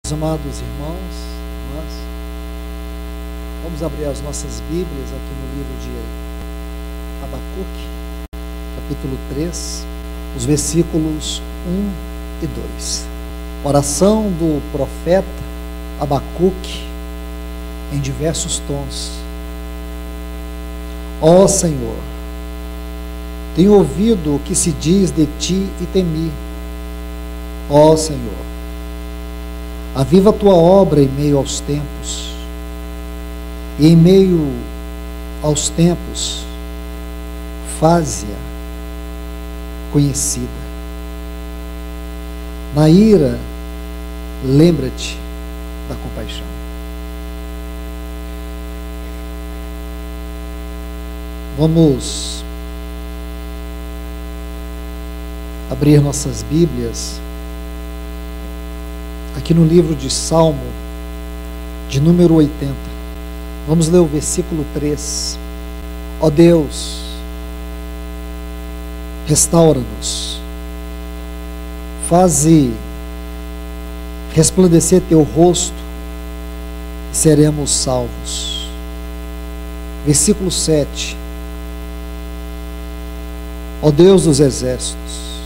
Meus amados irmãos, nós vamos abrir as nossas Bíblias aqui no livro de Abacuque, capítulo 3, os versículos 1 e 2. Oração do profeta Abacuque em diversos tons. Ó Senhor, tenho ouvido o que se diz de ti e temi. Ó Senhor, aviva a tua obra em meio aos tempos, e em meio aos tempos, faze-a conhecida. Na ira, lembra-te da compaixão. Vamos abrir nossas Bíblias aqui no livro de Salmo, de número 80. Vamos ler o versículo 3. Ó Deus, restaura-nos, faze resplandecer teu rosto e seremos salvos. Versículo 7. Ó Deus dos exércitos,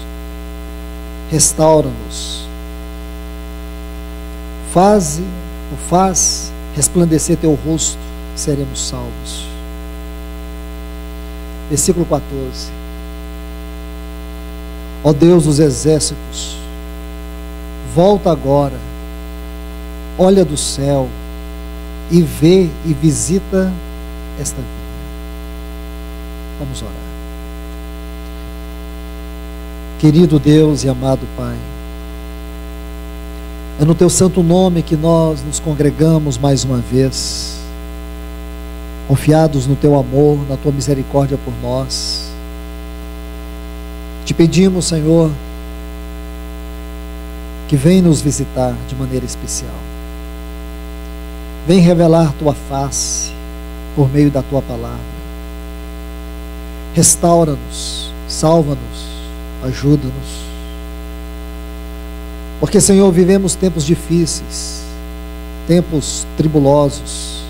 restaura-nos, faz resplandecer teu rosto, seremos salvos. Versículo 14. Ó Deus dos exércitos, volta agora, olha do céu e vê e visita esta vida. Vamos orar. Querido Deus e amado Pai, é no teu santo nome que nós nos congregamos mais uma vez, confiados no teu amor, na tua misericórdia por nós. Te pedimos, Senhor, que venha nos visitar de maneira especial. Vem revelar tua face por meio da tua palavra. Restaura-nos, salva-nos, ajuda-nos. Porque, Senhor, vivemos tempos difíceis, tempos tribulosos.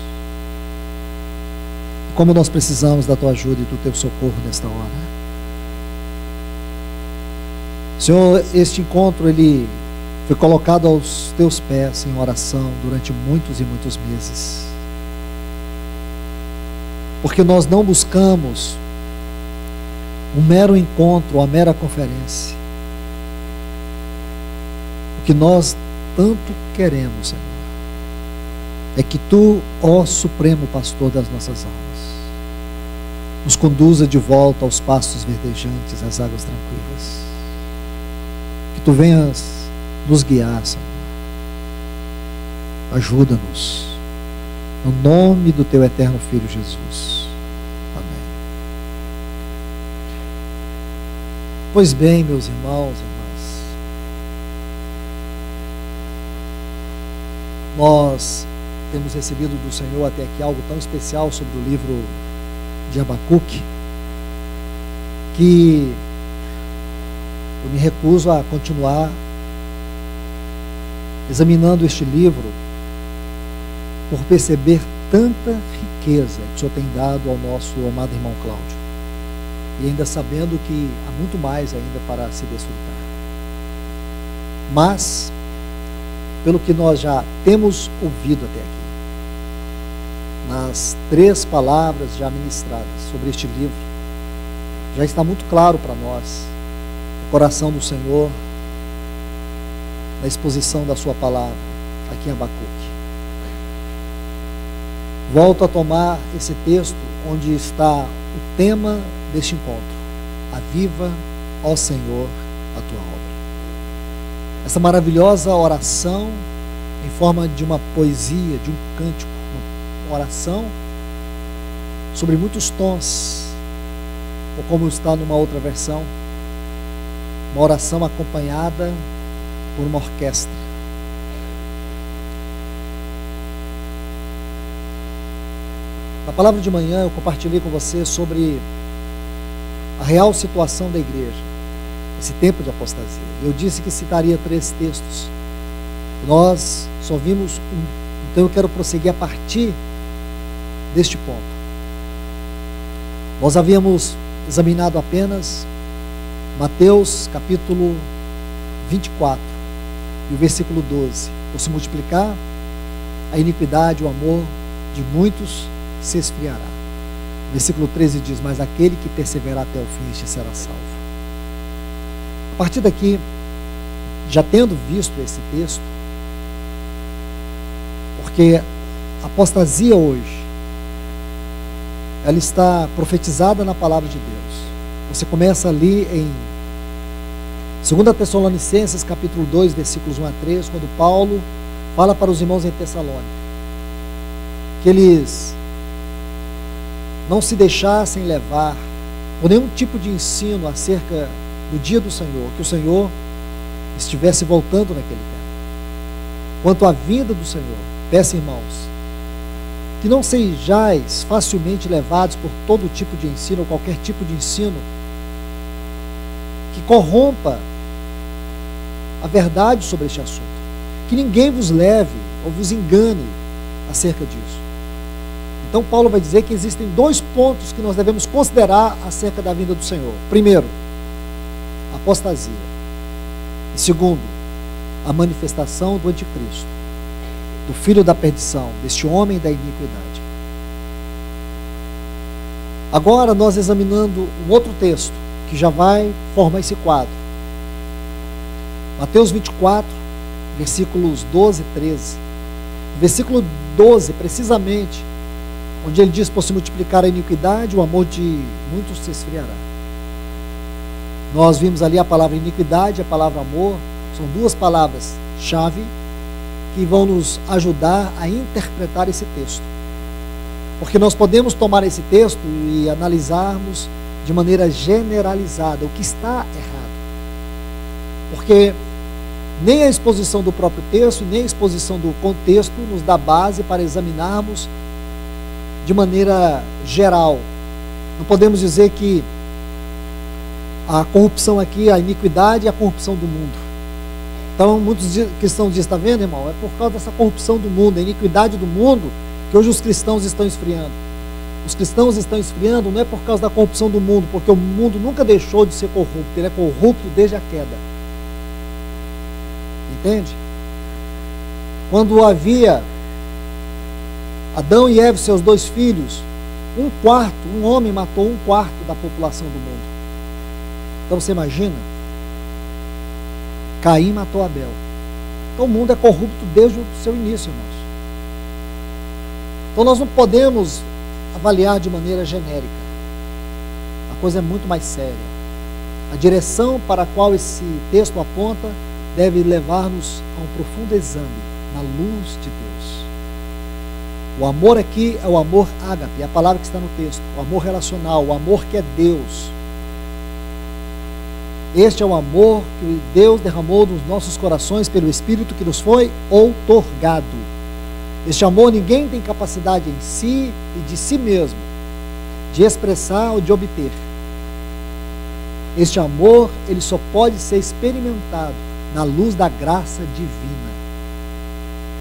Como nós precisamos da tua ajuda e do teu socorro nesta hora. Senhor, este encontro, ele foi colocado aos teus pés em oração durante muitos e muitos meses. Porque nós não buscamos um mero encontro, uma mera conferência. O que nós tanto queremos, Senhor, é que tu, ó Supremo Pastor das nossas almas, nos conduza de volta aos pastos verdejantes, às águas tranquilas. Que tu venhas nos guiar, Senhor. Ajuda-nos, no nome do teu eterno Filho Jesus. Amém. Pois bem, meus irmãos, nós temos recebido do Senhor até aqui algo tão especial sobre o livro de Abacuque, que eu me recuso a continuar examinando este livro por perceber tanta riqueza que o Senhor tem dado ao nosso amado irmão Cláudio, e ainda sabendo que há muito mais ainda para se desfrutar. Mas pelo que nós já temos ouvido até aqui, nas 3 palavras já ministradas sobre este livro, já está muito claro para nós o coração do Senhor na exposição da sua palavra aqui em Abacuque. Volto a tomar esse texto onde está o tema deste encontro: aviva, ó Senhor, a tua obra. Essa maravilhosa oração em forma de uma poesia, de um cântico, uma oração sobre muitos tons, ou como está numa outra versão, uma oração acompanhada por uma orquestra. Na palavra de manhã eu compartilhei com você sobre a real situação da igreja, esse tempo de apostasia. Eu disse que citaria 3 textos Nós só vimos então eu quero prosseguir a partir deste ponto. Nós havíamos examinado apenas Mateus capítulo 24 e o versículo 12. Por se multiplicar a iniquidade, o amor de muitos se esfriará. O versículo 13 diz: mas aquele que perseverar até o fim, este será salvo. A partir daqui, já tendo visto esse texto, porque a apostasia hoje, ela está profetizada na palavra de Deus. Você começa ali em 2 Tessalonicenses capítulo 2, versículos 1 a 3, quando Paulo fala para os irmãos em Tessalônica que eles não se deixassem levar por nenhum tipo de ensino acerca do dia do Senhor, que o Senhor estivesse voltando naquele tempo. Quanto à vinda do Senhor, peço, irmãos, que não sejais facilmente levados por todo tipo de ensino, ou qualquer tipo de ensino que corrompa a verdade sobre este assunto. Que ninguém vos leve ou vos engane acerca disso. Então Paulo vai dizer que existem dois pontos que nós devemos considerar acerca da vinda do Senhor. Primeiro, a apostasia. E segundo, a manifestação do anticristo, do filho da perdição, deste homem da iniquidade. Agora nós examinando um outro texto que já vai formar esse quadro. Mateus 24, versículos 12 e 13. Versículo 12, precisamente, onde ele diz: por se multiplicar a iniquidade, o amor de muitos se esfriará. Nós vimos ali a palavra iniquidade, a palavra amor, são duas palavras-chave que vão nos ajudar a interpretar esse texto. Porque nós podemos tomar esse texto e analisarmos de maneira generalizada o que está errado. Porque nem a exposição do próprio texto, nem a exposição do contexto nos dá base para examinarmos de maneira geral. Não podemos dizer que a corrupção aqui, a iniquidade e a corrupção do mundo. Então muitos cristãos dizem: está vendo, irmão? É por causa dessa corrupção do mundo, a iniquidade do mundo, que hoje os cristãos estão esfriando. Os cristãos estão esfriando não é por causa da corrupção do mundo, porque o mundo nunca deixou de ser corrupto, ele é corrupto desde a queda. Entende? Quando havia Adão e Eva, seus dois filhos, um homem matou 1/4 da população do mundo. Então você imagina? Caim matou Abel. Então o mundo é corrupto desde o seu início, irmãos. Então nós não podemos avaliar de maneira genérica. A coisa é muito mais séria. A direção para a qual esse texto aponta deve levar-nos a um profundo exame na luz de Deus. O amor aqui é o amor ágape, é a palavra que está no texto. O amor relacional, o amor que é Deus. Este é o amor que Deus derramou nos nossos corações pelo Espírito que nos foi outorgado. Este amor ninguém tem capacidade em si e de si mesmo de expressar ou de obter. Este amor, ele só pode ser experimentado na luz da graça divina.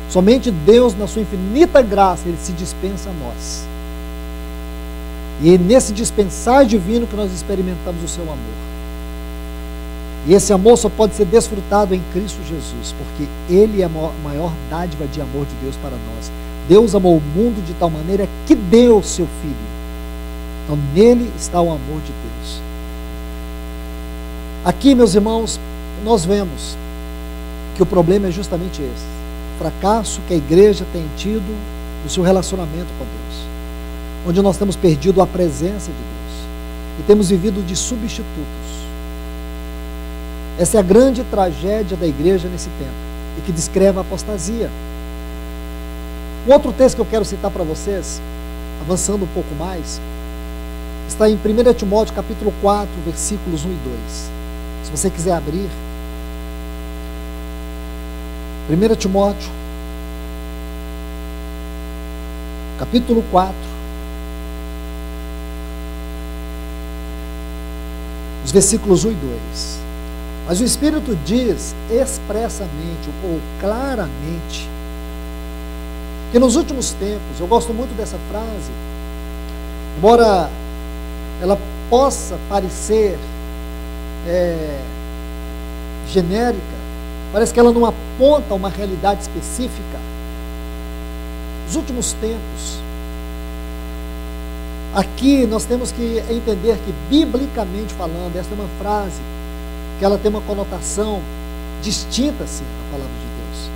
Somente Deus, na sua infinita graça, ele se dispensa a nós. E é nesse dispensar divino que nós experimentamos o seu amor. E esse amor só pode ser desfrutado em Cristo Jesus, porque ele é a maior dádiva de amor de Deus para nós. Deus amou o mundo de tal maneira que deu seu Filho. Então nele está o amor de Deus. Aqui, meus irmãos, nós vemos que o problema é justamente esse: o fracasso que a igreja tem tido no seu relacionamento com Deus, onde nós temos perdido a presença de Deus e temos vivido de substitutos. Essa é a grande tragédia da igreja nesse tempo e que descreve a apostasia. Um outro texto que eu quero citar para vocês, avançando um pouco mais, está em 1 Timóteo capítulo 4, versículos 1 e 2. Se você quiser abrir, 1 Timóteo capítulo 4, os versículos 1 e 2. Mas o Espírito diz expressamente ou claramente que nos últimos tempos, eu gosto muito dessa frase, embora ela possa parecer genérica, parece que ela não aponta uma realidade específica. Nos últimos tempos, aqui nós temos que entender que, biblicamente falando, essa é uma frase que ela tem uma conotação distinta-se da palavra de Deus.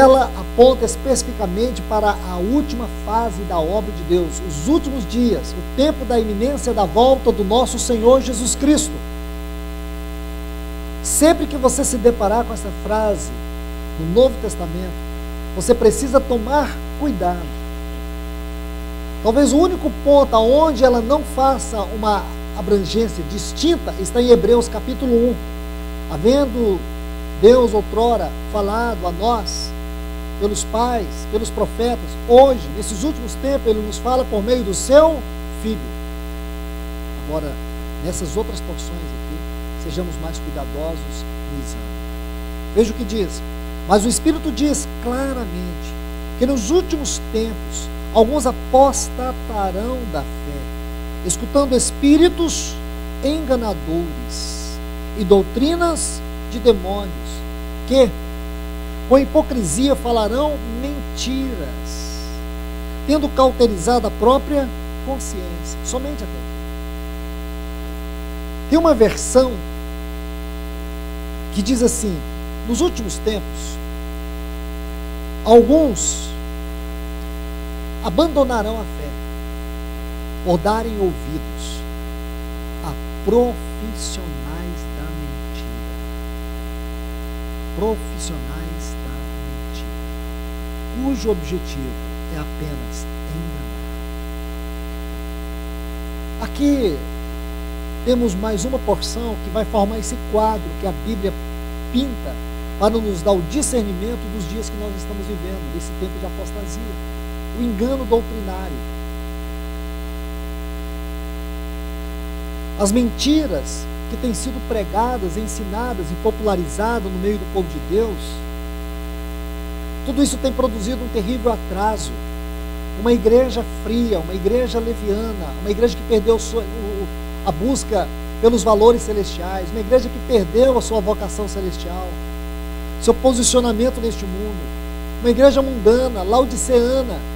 Ela aponta especificamente para a última fase da obra de Deus, os últimos dias, o tempo da iminência da volta do nosso Senhor Jesus Cristo. Sempre que você se deparar com essa frase no Novo Testamento, você precisa tomar cuidado. Talvez o único ponto onde ela não faça uma abrangência distinta está em Hebreus capítulo 1. Havendo Deus outrora falado a nós, pelos pais, pelos profetas, hoje, nesses últimos tempos, Ele nos fala por meio do Seu Filho. Agora, nessas outras porções aqui, sejamos mais cuidadosos no exame. Veja o que diz. Mas o Espírito diz claramente que nos últimos tempos, alguns apostatarão da fé, escutando espíritos enganadores e doutrinas de demônios, que com hipocrisia falarão mentiras, tendo cauterizado a própria consciência. Somente até aqui. Tem uma versão que diz assim: nos últimos tempos, alguns abandonarão a fé por darem ouvidos a profissionais da mentira. Profissionais da mentira, cujo objetivo é apenas enganar. Aqui temos mais uma porção que vai formar esse quadro que a Bíblia pinta para nos dar o discernimento dos dias que nós estamos vivendo, desse tempo de apostasia. O engano doutrinário, as mentiras que têm sido pregadas, ensinadas e popularizadas no meio do povo de Deus, tudo isso tem produzido um terrível atraso. Uma igreja fria, uma igreja leviana, uma igreja que perdeu a busca pelos valores celestiais, uma igreja que perdeu a sua vocação celestial, seu posicionamento neste mundo, uma igreja mundana, laodiceana.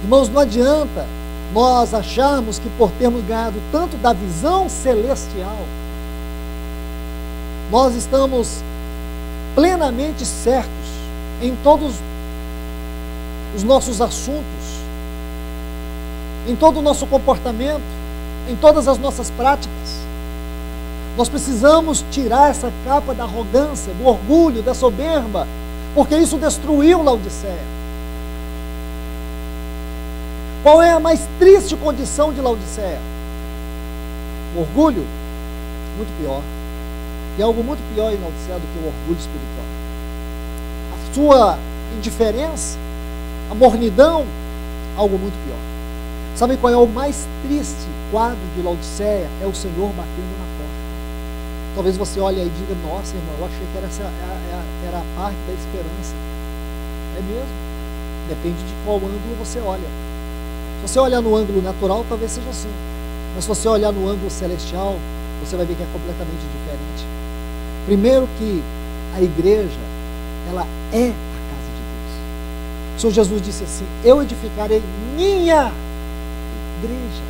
Irmãos, não adianta nós acharmos que por termos ganhado tanto da visão celestial, nós estamos plenamente certos em todos os nossos assuntos, em todo o nosso comportamento, em todas as nossas práticas. Nós precisamos tirar essa capa da arrogância, do orgulho, da soberba, porque isso destruiu Laodiceia. Qual é a mais triste condição de Laodiceia? O orgulho? Muito pior. E algo muito pior em Laodiceia do que o orgulho espiritual. A sua indiferença, a mornidão, algo muito pior. Sabe qual é o mais triste quadro de Laodiceia? É o Senhor batendo na porta. Talvez você olhe aí e diga: nossa, irmão, eu achei que era a parte da esperança. É mesmo? Depende de qual ângulo você olha. Se você olhar no ângulo natural, talvez seja assim. Mas se você olhar no ângulo celestial, você vai ver que é completamente diferente. Primeiro que a igreja, ela é a casa de Deus. O Senhor Jesus disse assim: eu edificarei minha igreja.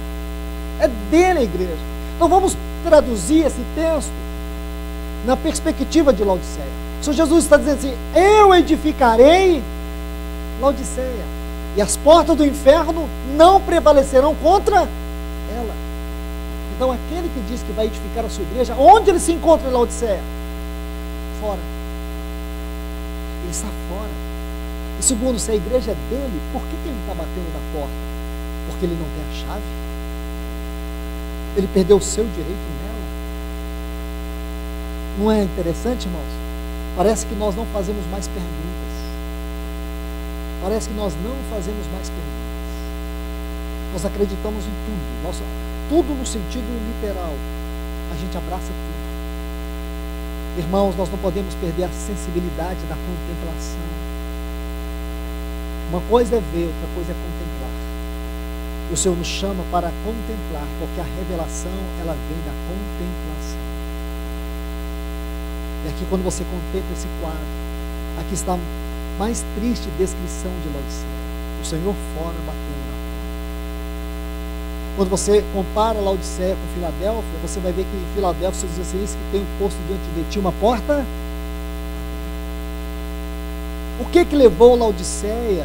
É dele a igreja. Então vamos traduzir esse texto na perspectiva de Laodiceia. O Senhor Jesus está dizendo assim: eu edificarei Laodiceia, e as portas do inferno não prevalecerão contra ela. Então aquele que diz que vai edificar a sua igreja, onde ele se encontra em Laodiceia? Fora. Ele está fora. E segundo, se a igreja é dele, por que ele está batendo na porta? Porque ele não tem a chave? Ele perdeu o seu direito nela? Não é interessante, irmãos? Parece que nós não fazemos mais perguntas. Parece que nós não fazemos mais perguntas. Nós acreditamos em tudo. Tudo no sentido literal. a gente abraça tudo. Irmãos, nós não podemos perder a sensibilidade da contemplação. Uma coisa é ver, outra coisa é contemplar. E o Senhor nos chama para contemplar, porque a revelação, ela vem da contemplação. E aqui, quando você contempla esse quadro, aqui está a mais triste descrição de Laodiceia. O Senhor fora batendo na porta. Quando você compara Laodiceia com Filadélfia, você vai ver que em Filadélfia, diz assim, isso que tem um posto diante de ti, uma porta. O que levou Laodiceia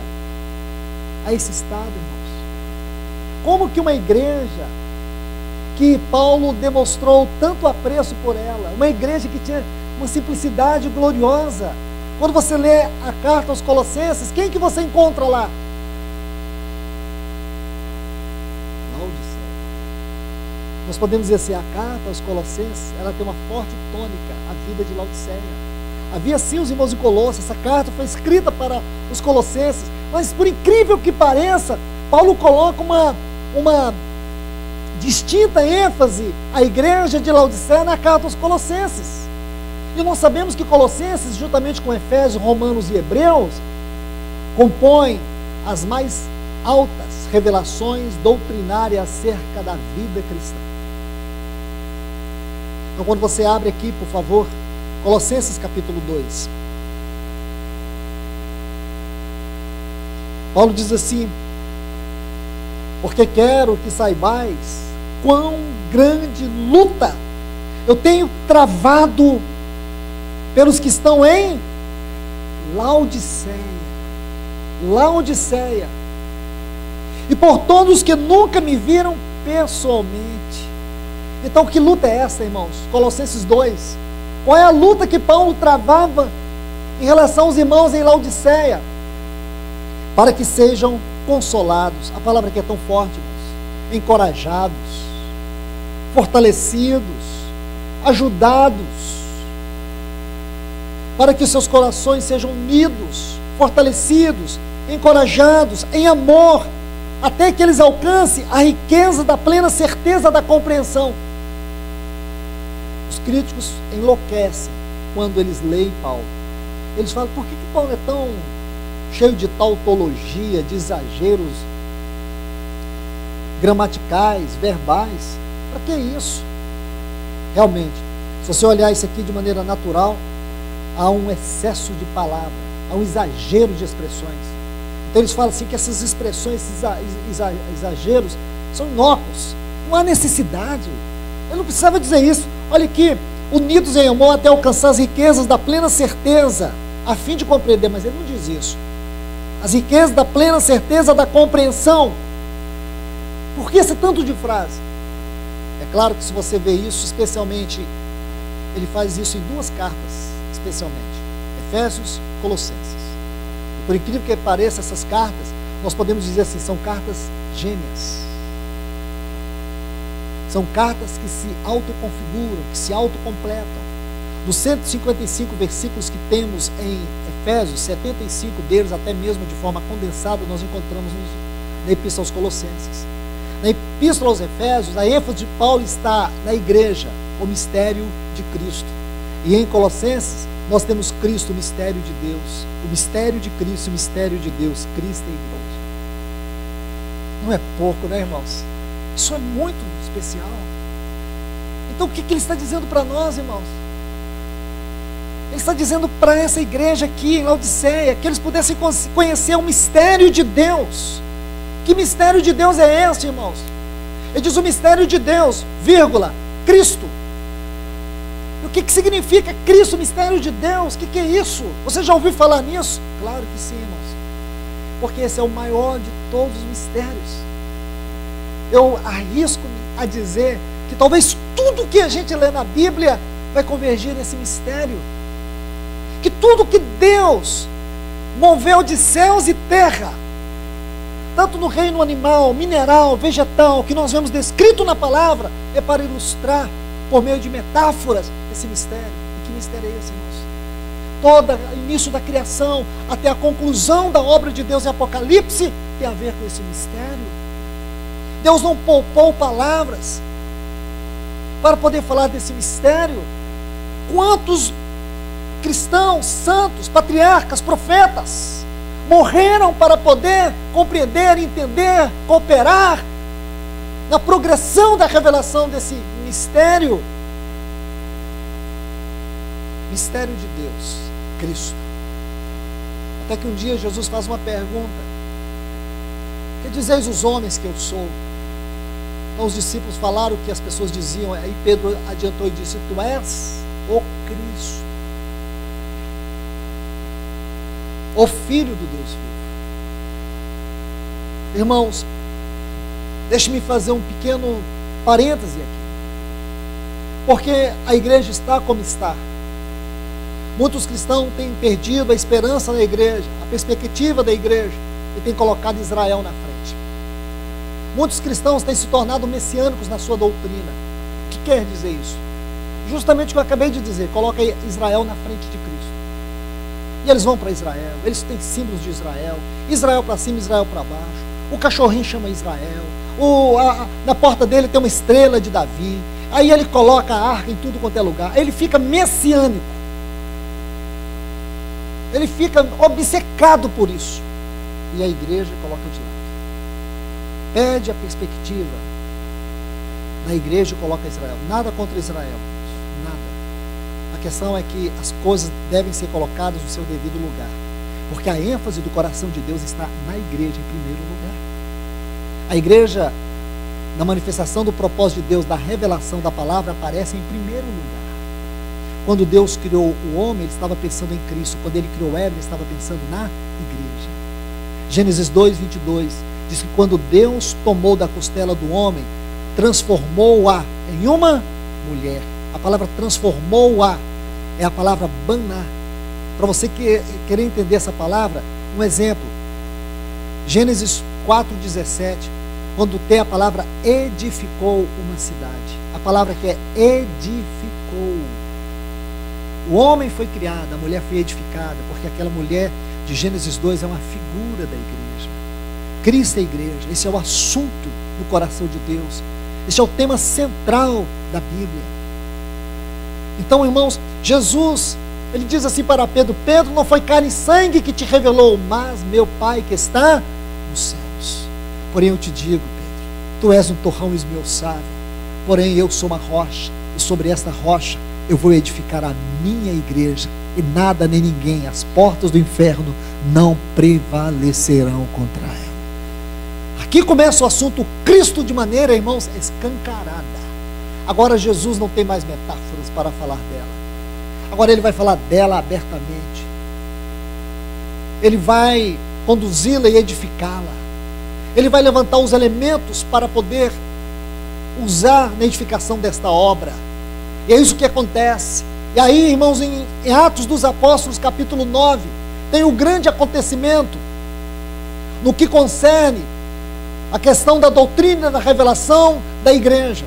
a esse estado, irmãos? Como que uma igreja que Paulo demonstrou tanto apreço por ela, uma igreja que tinha uma simplicidade gloriosa, quando você lê a carta aos Colossenses, quem que você encontra lá? Laodiceia. Nós podemos dizer assim, a carta aos Colossenses, ela tem uma forte tônica, a vida de Laodiceia. Havia sim os irmãos de Colossos, essa carta foi escrita para os Colossenses, mas por incrível que pareça, Paulo coloca uma distinta ênfase à igreja de Laodiceia na carta aos Colossenses. E nós sabemos que Colossenses, juntamente com Efésios, Romanos e Hebreus, compõem as mais altas revelações doutrinárias acerca da vida cristã. Então, quando você abre aqui, por favor, Colossenses capítulo 2. Paulo diz assim: porque quero que saibais quão grande luta eu tenho travado pelos que estão em Laodiceia. Laodiceia. E por todos que nunca me viram pessoalmente. Então, que luta é essa, irmãos? Colossenses 2. Qual é a luta que Paulo travava em relação aos irmãos em Laodiceia? Para que sejam consolados. A palavra aqui é tão forte, irmãos. Encorajados, fortalecidos, ajudados, para que os seus corações sejam unidos, fortalecidos, encorajados, em amor, até que eles alcancem a riqueza da plena certeza da compreensão. Os críticos enlouquecem quando eles leem Paulo. Eles falam, por que Paulo é tão cheio de tautologia, de exageros gramaticais, verbais? Para que isso? Realmente, se você olhar isso aqui de maneira natural, há um excesso de palavra, há um exagero de expressões. Então eles falam assim que essas expressões, esses exageros, são inócuos. Não há necessidade. Ele não precisava dizer isso. Olha aqui, unidos em amor até alcançar as riquezas da plena certeza, a fim de compreender, mas ele não diz isso. As riquezas da plena certeza da compreensão. Por que esse tanto de frase? É claro que se você vê isso, especialmente, ele faz isso em duas cartas, especialmente, Efésios e Colossenses. E por incrível que pareça, essas cartas, nós podemos dizer assim, são cartas gêmeas. São cartas que se autoconfiguram, que se autocompletam. Dos 155 versículos que temos em Efésios, 75 deles, até mesmo de forma condensada, nós encontramos na Epístola aos Colossenses. Na Epístola aos Efésios, a ênfase de Paulo está na igreja, o mistério de Cristo. E em Colossenses, nós temos Cristo, o mistério de Deus. O mistério de Cristo, o mistério de Deus, Cristo e igreja. Não é pouco, né, irmãos? Isso é muito especial. Então, o que ele está dizendo para nós, irmãos? Ele está dizendo para essa igreja aqui em Laodiceia, que eles pudessem conhecer o mistério de Deus. Que mistério de Deus é esse, irmãos? Ele diz o mistério de Deus, vírgula, Cristo. E o que significa Cristo, o mistério de Deus? O que é isso? Você já ouviu falar nisso? Claro que sim, irmãos. Porque esse é o maior de todos os mistérios. Eu arrisco a dizer que talvez tudo que a gente lê na Bíblia vai convergir nesse mistério. Que tudo que Deus moveu de céus e terra, tanto no reino animal, mineral, vegetal, que nós vemos descrito na palavra, é para ilustrar, por meio de metáforas, esse mistério. E que mistério é esse, irmãos? Todo o início da criação, até a conclusão da obra de Deus em Apocalipse, tem a ver com esse mistério. Deus não poupou palavras. para poder falar desse mistério. Quantos cristãos, santos, patriarcas, profetas morreram para poder compreender, entender, cooperar na progressão da revelação desse mistério? Mistério de Deus, Cristo. Até que um dia Jesus faz uma pergunta: que dizeis os homens que eu sou? Então os discípulos falaram o que as pessoas diziam. Aí Pedro adiantou e disse: tu és o Cristo, o Filho do Deus vivo. Irmãos, deixe-me fazer um pequeno parêntese aqui, porque a igreja está como está. Muitos cristãos têm perdido a esperança na igreja, a perspectiva da igreja, e têm colocado Israel na frente. Muitos cristãos têm se tornado messiânicos na sua doutrina. O que quer dizer isso? Justamente o que eu acabei de dizer: coloca Israel na frente de Cristo. E eles vão para Israel, eles têm símbolos de Israel, Israel para cima, Israel para baixo. O cachorrinho chama Israel, na porta dele tem uma estrela de Davi. Aí ele coloca a arca em tudo quanto é lugar. Ele fica messiânico. Ele fica obcecado por isso. E a igreja coloca de lado. Perde a perspectiva na igreja e coloca Israel. Nada contra Israel. Nada. A questão é que as coisas devem ser colocadas no seu devido lugar. Porque a ênfase do coração de Deus está na igreja em primeiro lugar. A igreja, na manifestação do propósito de Deus, da revelação da palavra, aparece em primeiro lugar. Quando Deus criou o homem, Ele estava pensando em Cristo. Quando Ele criou Eva, Ele estava pensando na igreja. Gênesis 2:22 diz que quando Deus tomou da costela do homem, transformou-a em uma mulher. A palavra transformou-a é a palavra baná. Para você querer entender essa palavra, um exemplo. Gênesis 4:17, quando tem a palavra edificou uma cidade. A palavra que é edificou. O homem foi criado, a mulher foi edificada, porque aquela mulher de Gênesis 2 é uma figura da igreja. Cristo é a igreja. Esse é o assunto do coração de Deus. Esse é o tema central da Bíblia. Então, irmãos, Jesus, Ele diz assim para Pedro: Pedro, não foi carne e sangue que te revelou, mas meu Pai que está nos céus. Porém eu te digo, Pedro, tu és um torrão esmiuçável, porém eu sou uma rocha, e sobre esta rocha eu vou edificar a minha igreja, e nada nem ninguém, as portas do inferno não prevalecerão contra ela. Aqui começa o assunto Cristo de maneira, irmãos, escancarada. Agora Jesus não tem mais metáforas para falar dela. Agora Ele vai falar dela abertamente. Ele vai conduzi-la e edificá-la. Ele vai levantar os elementos para poder usar na edificação desta obra. E é isso que acontece. E aí, irmãos, em Atos dos Apóstolos, capítulo 9, tem o grande acontecimento no que concerne a questão da doutrina, da revelação da igreja.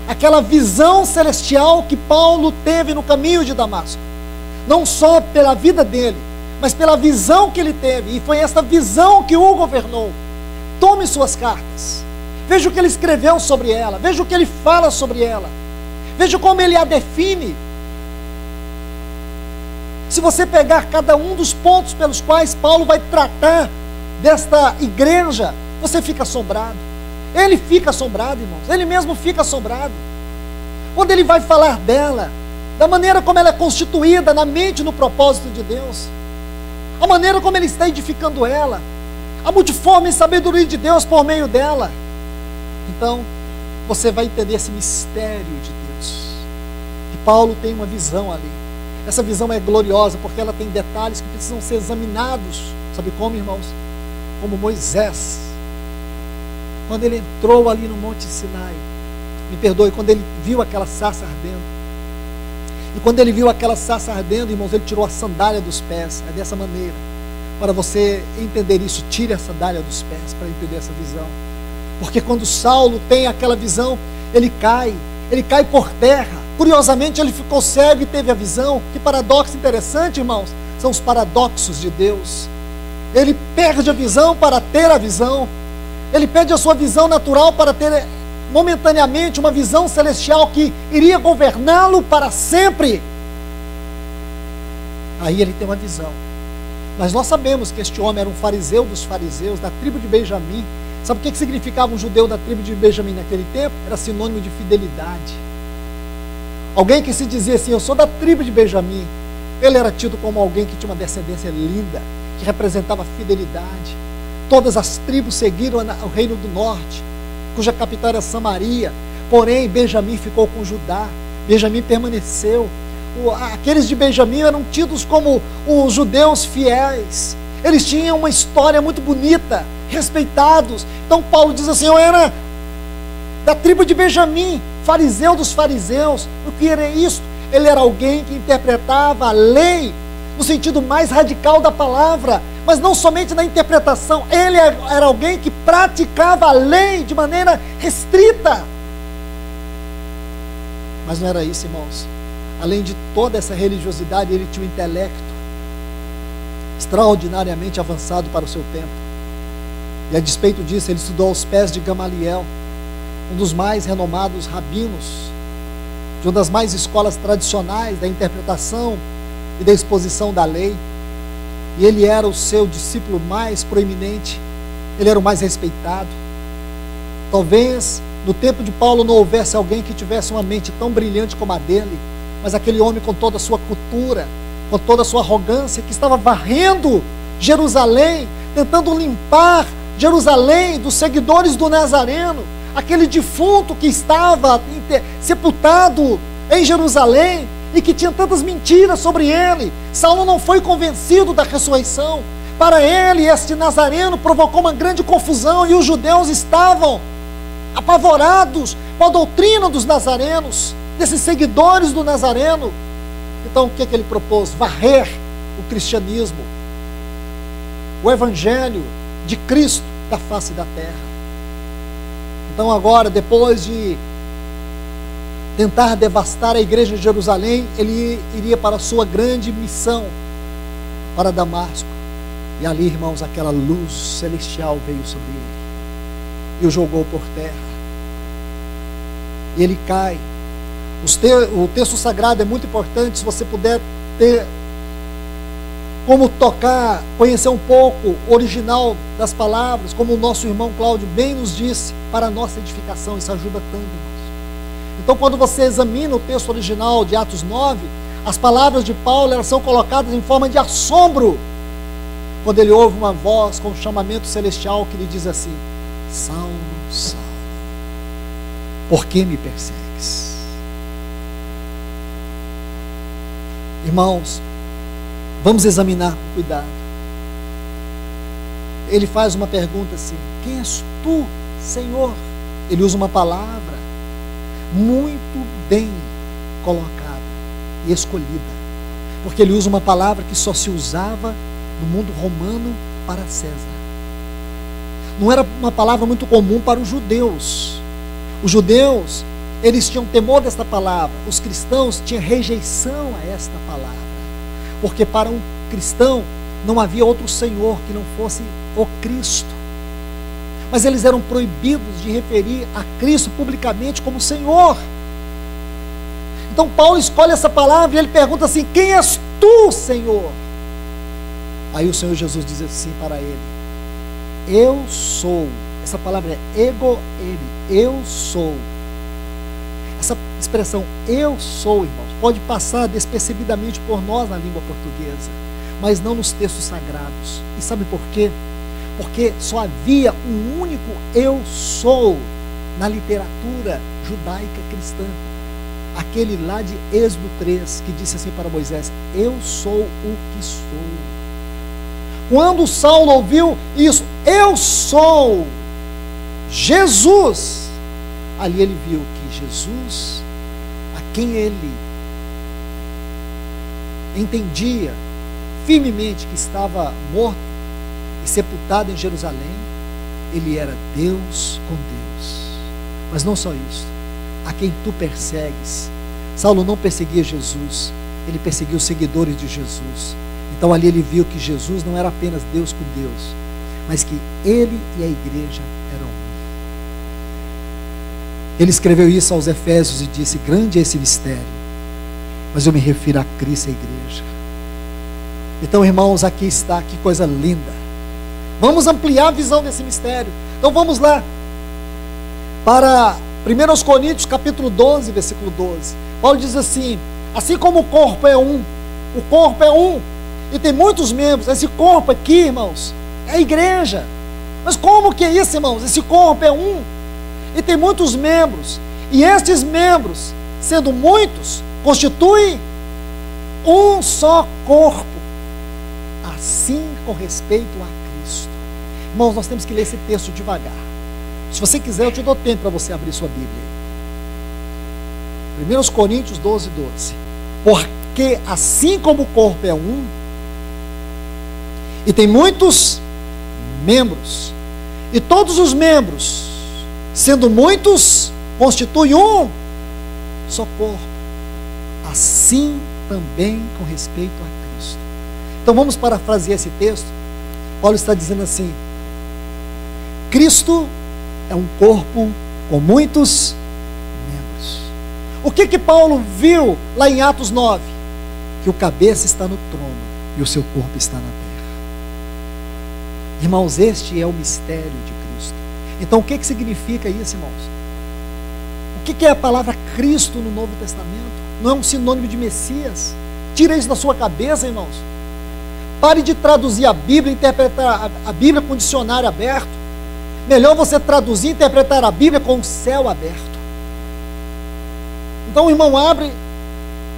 Aquela visão celestial que Paulo teve no caminho de Damasco. Não só pela vida dele, mas pela visão que ele teve. E foi essa visão que o governou. Tome suas cartas. Veja o que ele escreveu sobre ela. Veja o que ele fala sobre ela. Veja como ele a define. Se você pegar cada um dos pontos pelos quais Paulo vai tratar desta igreja, você fica assombrado. Ele fica assombrado, irmãos. Ele mesmo fica assombrado. Quando ele vai falar dela, da maneira como ela é constituída na mente e no propósito de Deus, a maneira como ele está edificando ela, a multiforme sabedoria de Deus por meio dela. Então, você vai entender esse mistério de Deus. E Paulo tem uma visão ali. Essa visão é gloriosa, porque ela tem detalhes que precisam ser examinados. Sabe como, irmãos? Como Moisés, quando ele entrou ali no Monte Sinai, me perdoe, quando ele viu aquela sarça ardendo, e quando ele viu aquela sarça ardendo, irmãos, ele tirou a sandália dos pés. É dessa maneira. Para você entender isso, tire a sandália dos pés para entender essa visão. Porque quando Saulo tem aquela visão, ele cai por terra. Curiosamente, ele ficou cego e teve a visão. Que paradoxo interessante, irmãos. São os paradoxos de Deus. Ele perde a visão para ter a visão. Ele perde a sua visão natural para ter momentaneamente uma visão celestial que iria governá-lo para sempre. Aí ele tem uma visão. Mas nós sabemos que este homem era um fariseu dos fariseus, da tribo de Benjamim. Sabe o que significava um judeu da tribo de Benjamim naquele tempo? Era sinônimo de fidelidade. Alguém que se dizia assim, eu sou da tribo de Benjamim. Ele era tido como alguém que tinha uma descendência linda, que representava fidelidade. Todas as tribos seguiram o reino do norte, cuja capital era Samaria. Porém, Benjamim ficou com Judá. Benjamim permaneceu. Aqueles de Benjamim eram tidos como os judeus fiéis. Eles tinham uma história muito bonita, respeitados. Então Paulo diz assim, eu era da tribo de Benjamim, fariseu dos fariseus. O que era isso? Ele era alguém que interpretava a lei no sentido mais radical da palavra, mas não somente na interpretação. Ele era alguém que praticava a lei de maneira restrita. Mas não era isso, irmãos. Além de toda essa religiosidade, ele tinha um intelecto extraordinariamente avançado para o seu tempo. E a despeito disso, ele estudou aos pés de Gamaliel, um dos mais renomados rabinos, de uma das mais escolas tradicionais da interpretação e da exposição da lei. E ele era o seu discípulo mais proeminente, ele era o mais respeitado. Talvez no tempo de Paulo não houvesse alguém que tivesse uma mente tão brilhante como a dele, mas aquele homem com toda a sua cultura, com toda a sua arrogância, que estava varrendo Jerusalém, tentando limpar Jerusalém dos seguidores do Nazareno, aquele defunto que estava sepultado em Jerusalém e que tinha tantas mentiras sobre ele. Saulo não foi convencido da ressurreição. Para ele, este Nazareno provocou uma grande confusão e os judeus estavam apavorados com a doutrina dos nazarenos, desses seguidores do Nazareno. Então o que ele propôs? Varrer o cristianismo, o evangelho de Cristo da face da terra. Então agora, depois de tentar devastar a igreja de Jerusalém, ele iria para a sua grande missão, para Damasco. E ali, irmãos, aquela luz celestial veio sobre ele e o jogou por terra. E ele cai. O texto sagrado é muito importante. Se você puder ter como tocar, conhecer um pouco o original das palavras, como o nosso irmão Cláudio bem nos disse, para a nossa edificação, isso ajuda tanto, irmãos. Então, quando você examina o texto original de Atos 9, as palavras de Paulo, elas são colocadas em forma de assombro, quando ele ouve uma voz com um chamamento celestial que lhe diz assim: Saulo, Saulo, por que me persegues? Irmãos, vamos examinar com cuidado. Ele faz uma pergunta assim: quem és tu, Senhor? Ele usa uma palavra muito bem colocada e escolhida, porque ele usa uma palavra que só se usava no mundo romano para César. Não era uma palavra muito comum para os judeus. Os judeus, eles tinham temor desta palavra. Os cristãos tinham rejeição a esta palavra, porque para um cristão não havia outro Senhor que não fosse o Cristo. Mas eles eram proibidos de referir a Cristo publicamente como Senhor. Então Paulo escolhe essa palavra e ele pergunta assim: quem és tu, Senhor? Aí o Senhor Jesus diz assim para ele: eu sou. Essa palavra é ego ele, eu sou. Essa expressão eu sou, irmãos, pode passar despercebidamente por nós na língua portuguesa, mas não nos textos sagrados. E sabe por quê? Porque só havia um único eu sou na literatura judaica cristã. Aquele lá de Êxodo 3, que disse assim para Moisés: eu sou o que sou. Quando Saulo ouviu isso, eu sou Jesus, ali ele viu que Jesus, a quem ele entendia firmemente que estava morto e sepultado em Jerusalém, ele era Deus com Deus. Mas não só isso, a quem tu persegues. Saulo não perseguia Jesus, ele perseguia os seguidores de Jesus. Então ali ele viu que Jesus não era apenas Deus com Deus, mas que ele e a igreja eram um. Ele escreveu isso aos Efésios e disse: grande é esse mistério, mas eu me refiro a Cristo e à igreja. Então, irmãos, aqui está, que coisa linda. Vamos ampliar a visão desse mistério. Então vamos lá para 1 Coríntios capítulo 12, versículo 12. Paulo diz assim: assim como o corpo é um e tem muitos membros, esse corpo aqui, irmãos, é a igreja. Mas como que é isso, irmãos? Esse corpo é um e tem muitos membros, e estes membros, sendo muitos, constituem um só corpo, assim com respeito a Cristo. Irmãos, nós temos que ler esse texto devagar. Se você quiser, eu te dou tempo para você abrir sua Bíblia. 1 Coríntios 12, 12. Porque assim como o corpo é um e tem muitos membros, e todos os membros, sendo muitos, constituem um só corpo, assim também com respeito a Cristo. Então vamos parafrasear esse texto. Paulo está dizendo assim: Cristo é um corpo com muitos membros. O que Paulo viu lá em Atos 9? Que o cabeça está no trono e o seu corpo está na terra. Irmãos, este é o mistério de Cristo. Então o que significa isso, irmãos? O que é a palavra Cristo no Novo Testamento? Não é um sinônimo de Messias? Tira isso da sua cabeça, irmãos. Pare de traduzir a Bíblia, interpretar a Bíblia com o dicionário aberto. Melhor você traduzir e interpretar a Bíblia com o céu aberto. Então o irmão abre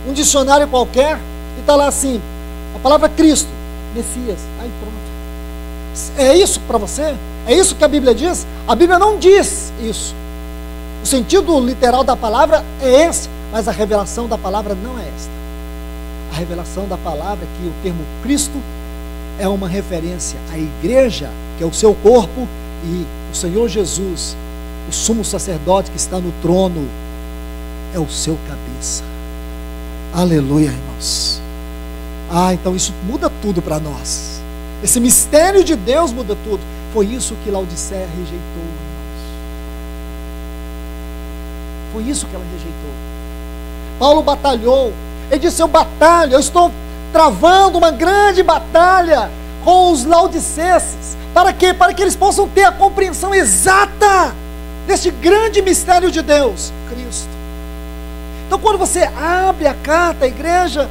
um dicionário qualquer e está lá assim, a palavra Cristo, Messias. Aí pronto. É isso para você? É isso que a Bíblia diz? A Bíblia não diz isso. O sentido literal da palavra é esse, mas a revelação da palavra não é esta. A revelação da palavra é que o termo Cristo é uma referência à igreja, que é o seu corpo, e o Senhor Jesus, o sumo sacerdote que está no trono, é o seu cabeça. Aleluia, irmãos. Então isso muda tudo para nós. Esse mistério de Deus muda tudo. Foi isso que Laodiceia rejeitou, irmãos. Foi isso que ela rejeitou. Paulo batalhou. Ele disse: eu batalho, eu estou travando uma grande batalha com os laodicenses. Para quê? Para que eles possam ter a compreensão exata deste grande mistério de Deus, Cristo. Então quando você abre a carta à igreja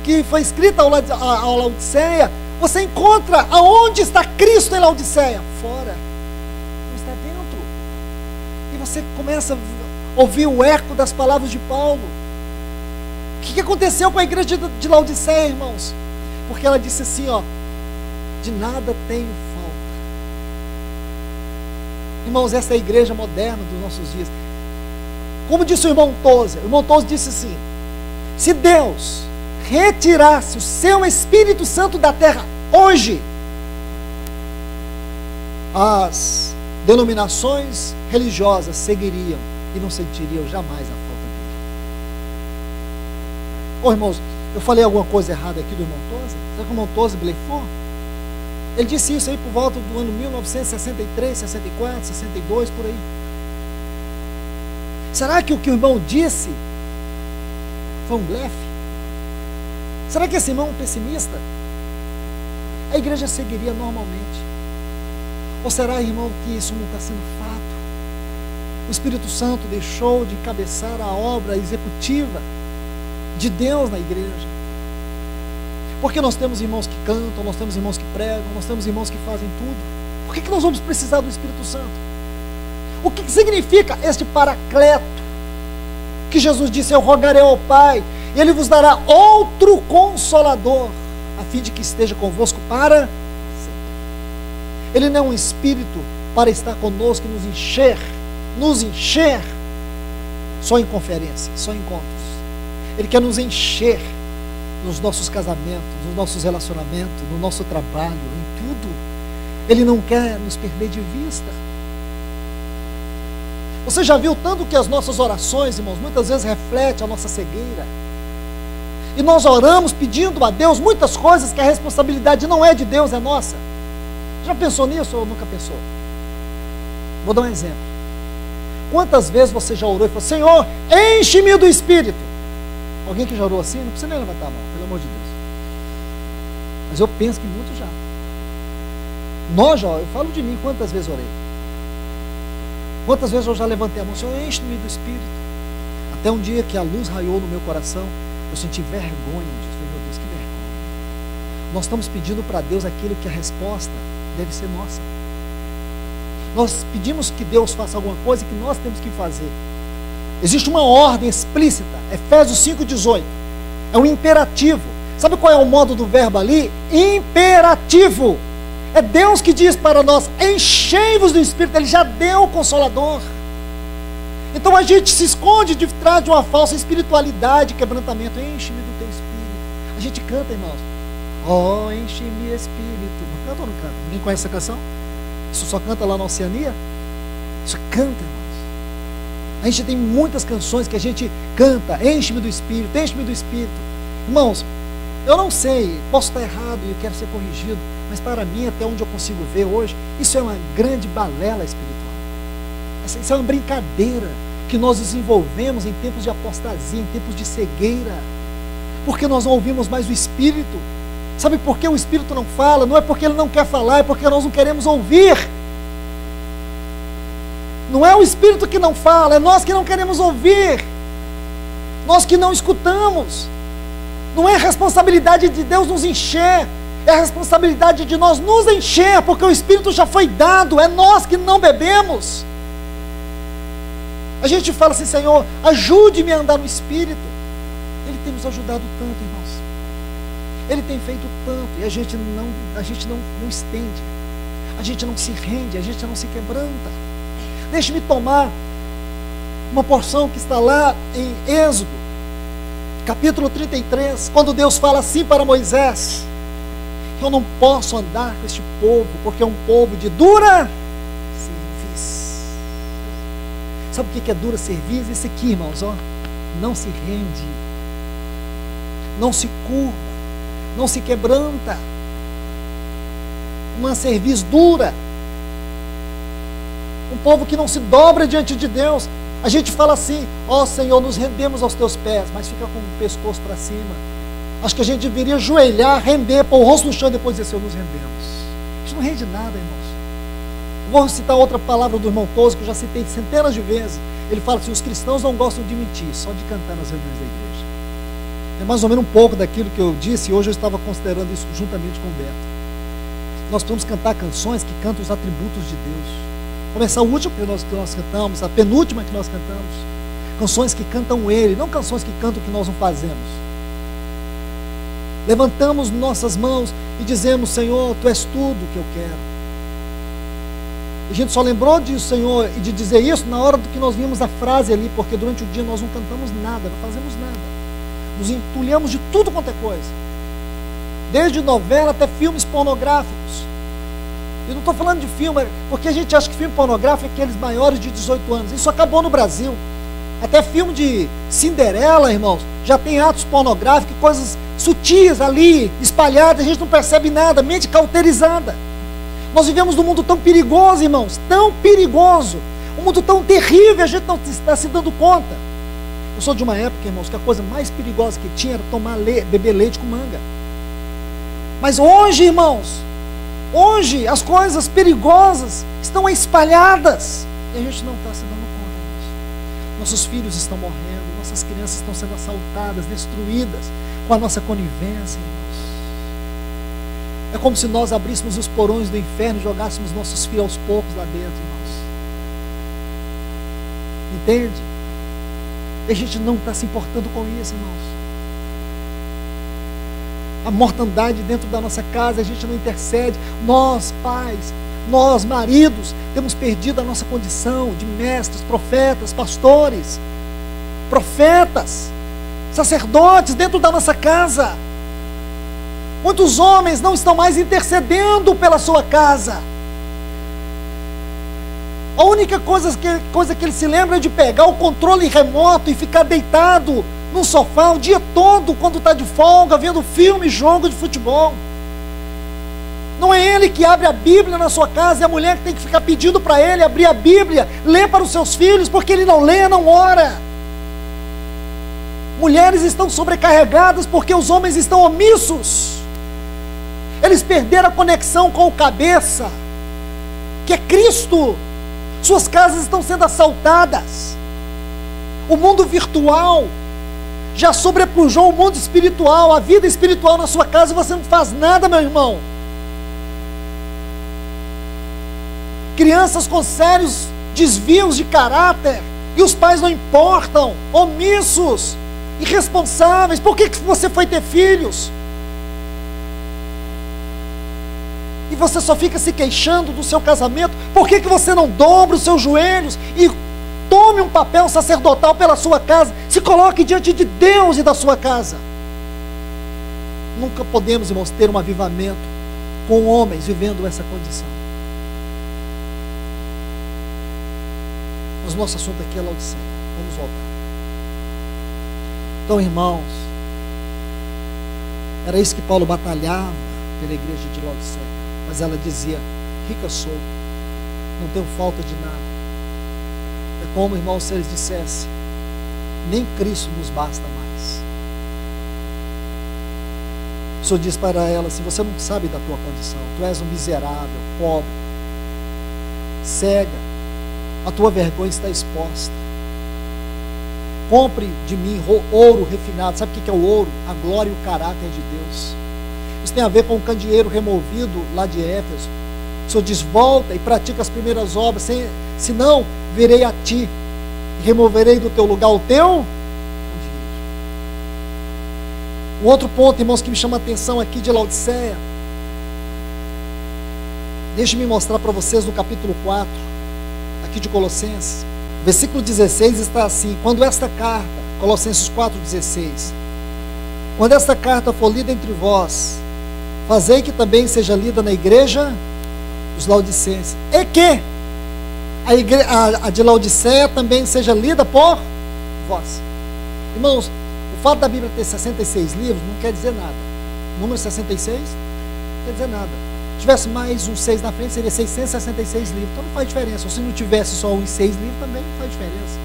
que foi escrita ao Laodiceia, você encontra aonde está Cristo em Laodiceia? Fora. Não está dentro. E você começa a ouvir o eco das palavras de Paulo. O que aconteceu com a igreja de Laodiceia, irmãos? Porque ela disse assim, de nada tenho falta. Irmãos, essa é a igreja moderna dos nossos dias. Como disse o irmão Tozer disse assim: se Deus retirasse o seu Espírito Santo da terra hoje, as denominações religiosas seguiriam e não sentiriam jamais a falta dele. Irmãos, eu falei alguma coisa errada aqui do irmão Tozer? Será que o irmão Tozer blefou? Ele disse isso aí por volta do ano 1963, 64, 62, por aí. Será que o que o irmão disse foi um blefe? Será que esse irmão é um pessimista? A igreja seguiria normalmente. Ou será, irmão, que isso não está sendo fato? O Espírito Santo deixou de encabeçar a obra executiva de Deus na igreja. Porque nós temos irmãos que cantam, nós temos irmãos que pregam, nós temos irmãos que fazem tudo. Por que nós vamos precisar do Espírito Santo? O que significa este paracleto? Que Jesus disse: eu rogarei ao Pai, e Ele vos dará outro Consolador, a fim de que esteja convosco para sempre. Ele não é um Espírito para estar conosco e nos encher só em conferências, só em encontros. Ele quer nos encher nos nossos casamentos, nos nossos relacionamentos, no nosso trabalho, em tudo. Ele não quer nos perder de vista. Você já viu tanto que as nossas orações, irmãos, muitas vezes refletem a nossa cegueira. E nós oramos pedindo a Deus muitas coisas que a responsabilidade não é de Deus, é nossa. Já pensou nisso ou nunca pensou? Vou dar um exemplo. Quantas vezes você já orou e falou: Senhor, enche-me do Espírito? Alguém que já orou assim? Não precisa nem levantar a mão, pelo amor de Deus. Mas eu penso que muitos já. Eu falo de mim, quantas vezes orei? Quantas vezes eu já levantei a mão: Senhor, enche-me do Espírito? Até um dia que a luz raiou no meu coração, eu senti vergonha disso. Falei: meu Deus, que vergonha. Nós estamos pedindo para Deus aquilo que a resposta deve ser nossa. Nós pedimos que Deus faça alguma coisa que nós temos que fazer. Existe uma ordem explícita, Efésios 5,18. É um imperativo. Sabe qual é o modo do verbo ali? Imperativo. É Deus que diz para nós: enchei-vos do Espírito. Ele já deu o Consolador. Então a gente se esconde de trás de uma falsa espiritualidade, quebrantamento. Enche-me do teu Espírito. A gente canta, irmãos: oh, enche-me Espírito. Não canta ou não canta? Ninguém conhece essa canção? Isso só canta lá na Oceania? Isso canta, irmãos. A gente tem muitas canções que a gente canta: enche-me do Espírito, enche-me do Espírito. Irmãos, eu não sei, posso estar errado e eu quero ser corrigido, mas para mim, até onde eu consigo ver hoje, isso é uma grande balela espiritual. Isso é uma brincadeira que nós desenvolvemos em tempos de apostasia, em tempos de cegueira, porque nós não ouvimos mais o Espírito. Sabe por que o Espírito não fala? Não é porque ele não quer falar, é porque nós não queremos ouvir. Não é o Espírito que não fala, é nós que não queremos ouvir, nós que não escutamos. Não é responsabilidade de Deus nos encher, é a responsabilidade de nós nos encher, porque o Espírito já foi dado, é nós que não bebemos. A gente fala assim: Senhor, ajude-me a andar no Espírito. Ele tem nos ajudado tanto, irmãos. Ele tem feito tanto, e a gente não estende, a gente não se rende, a gente não se quebranta. Deixe-me tomar uma porção que está lá em Êxodo, capítulo 33, quando Deus fala assim para Moisés: eu não posso andar com este povo, porque é um povo de dura cerviz. Sabe o que é dura cerviz? Esse aqui, irmãos, ó, não se rende, não se curva, não se quebranta. Uma cerviz dura, um povo que não se dobra diante de Deus. A gente fala assim: ó Senhor, nos rendemos aos teus pés, mas fica com o pescoço para cima. Acho que a gente deveria ajoelhar, render, pôr o rosto no chão e depois dizer: Senhor, nos rendemos. Isso não rende nada, irmãos. Vou citar outra palavra do irmão Toso, que eu já citei centenas de vezes. Ele fala assim: os cristãos não gostam de mentir, só de cantar nas reuniões da igreja. É mais ou menos um pouco daquilo que eu disse, e hoje eu estava considerando isso juntamente com o Beto. Nós podemos cantar canções que cantam os atributos de Deus. Começar o último que nós cantamos, a penúltima que nós cantamos. Canções que cantam Ele, não canções que cantam o que nós não fazemos. Levantamos nossas mãos e dizemos: Senhor, Tu és tudo que eu quero. E a gente só lembrou disso, Senhor, e de dizer isso na hora do que nós vimos a frase ali, porque durante o dia nós não cantamos nada, não fazemos nada. Nos entulhamos de tudo quanto é coisa, desde novela até filmes pornográficos. Eu não estou falando de filme, porque a gente acha que filme pornográfico é aqueles maiores de 18 anos. Isso acabou no Brasil. Até filme de Cinderela, irmãos, já tem atos pornográficos, coisas sutis ali, espalhadas, a gente não percebe nada, mente cauterizada. Nós vivemos num mundo tão perigoso, irmãos, tão perigoso, um mundo tão terrível, a gente não está se dando conta. Eu sou de uma época, irmãos, que a coisa mais perigosa que tinha era beber leite com manga. Mas hoje, irmãos, hoje as coisas perigosas estão espalhadas e a gente não está se dando conta disso. Nossos filhos estão morrendo, nossas crianças estão sendo assaltadas, destruídas com a nossa conivência, irmãos. É como se nós abríssemos os porões do inferno e jogássemos nossos filhos aos poucos lá dentro, irmãos. Entende? E a gente não está se importando com isso, irmãos. A mortandade dentro da nossa casa, a gente não intercede. Nós, pais, nós, maridos, temos perdido a nossa condição de mestres, profetas, pastores, profetas, sacerdotes dentro da nossa casa. Muitos homens não estão mais intercedendo pela sua casa. A única coisa que ele se lembra é de pegar o controle remoto e ficar deitado no sofá o dia todo, quando está de folga, vendo filme, jogo de futebol. Não é ele ele que abre a Bíblia na sua casa, e a mulher que tem que ficar pedindo para ele abrir a Bíblia, ler para os seus filhos, porque ele não lê, não ora. Mulheres estão sobrecarregadas porque os homens estão omissos. Eles perderam a conexão com o cabeça, que é Cristo. Suas casas estão sendo assaltadas. O mundo virtual já sobrepujou o mundo espiritual, a vida espiritual na sua casa, e você não faz nada, meu irmão. Crianças com sérios desvios de caráter, e os pais não importam, omissos, irresponsáveis. Por que você foi ter filhos? E você só fica se queixando do seu casamento. Por que você não dobra os seus joelhos e tome um papel sacerdotal pela sua casa? Se coloque diante de Deus e da sua casa. Nunca podemos, irmãos, ter um avivamento com homens vivendo essa condição. Mas nosso assunto aqui é Laodiceia. Vamos voltar. Então, irmãos, era isso que Paulo batalhava pela igreja de Laodiceia. Mas ela dizia: rica sou, não tenho falta de nada. É como, irmãos, se eles dissessem: nem Cristo nos basta mais. O Senhor diz para ela assim: você não sabe da tua condição, tu és um miserável, pobre, cega, a tua vergonha está exposta. Compre de mim ouro refinado. Sabe o que é o ouro? A glória e o caráter de Deus. Isso tem a ver com o candeeiro removido lá de Éfeso. O Senhor diz: volta e pratica as primeiras obras, senão virei a ti e removerei do teu lugar o teu candeeiro. Um outro ponto, irmãos, que me chama a atenção aqui de Laodiceia, deixe-me mostrar para vocês no capítulo 4 aqui de Colossenses. Versículo 16 está assim: quando esta carta, Colossenses 4,16, quando esta carta for lida entre vós, fazei que também seja lida na igreja dos Laodicenses, e que a de Laodiceia também seja lida por vós. Irmãos, o fato da Bíblia ter 66 livros não quer dizer nada. O número 66 não quer dizer nada. Se tivesse mais um 6 na frente, seria 666 livros. Então não faz diferença. Ou se não tivesse só uns 6 livros, também não faz diferença.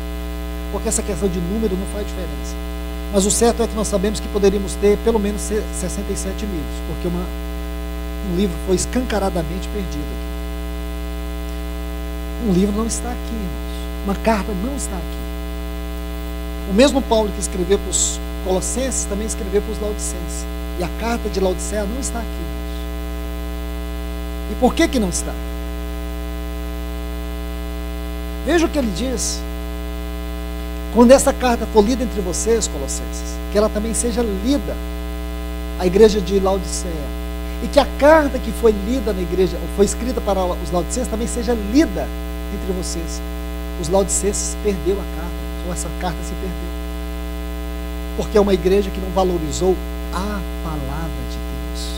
Porque essa questão de número não faz diferença. Mas o certo é que nós sabemos que poderíamos ter pelo menos 67 livros, porque um livro foi escancaradamente perdido aqui. Um livro não está aqui, irmãos. Uma carta não está aqui. O mesmo Paulo que escreveu para os Colossenses também escreveu para os Laodicenses. E a carta de Laodiceia não está aqui, irmãos. E por que não está? Veja o que ele diz: quando essa carta for lida entre vocês, Colossenses, que ela também seja lida à igreja de Laodiceia, e que a carta que foi lida na igreja, foi escrita para os Laodicenses, também seja lida entre vocês. Os Laodicenses perdeu a carta, ou essa carta se perdeu, porque é uma igreja que não valorizou a palavra de Deus.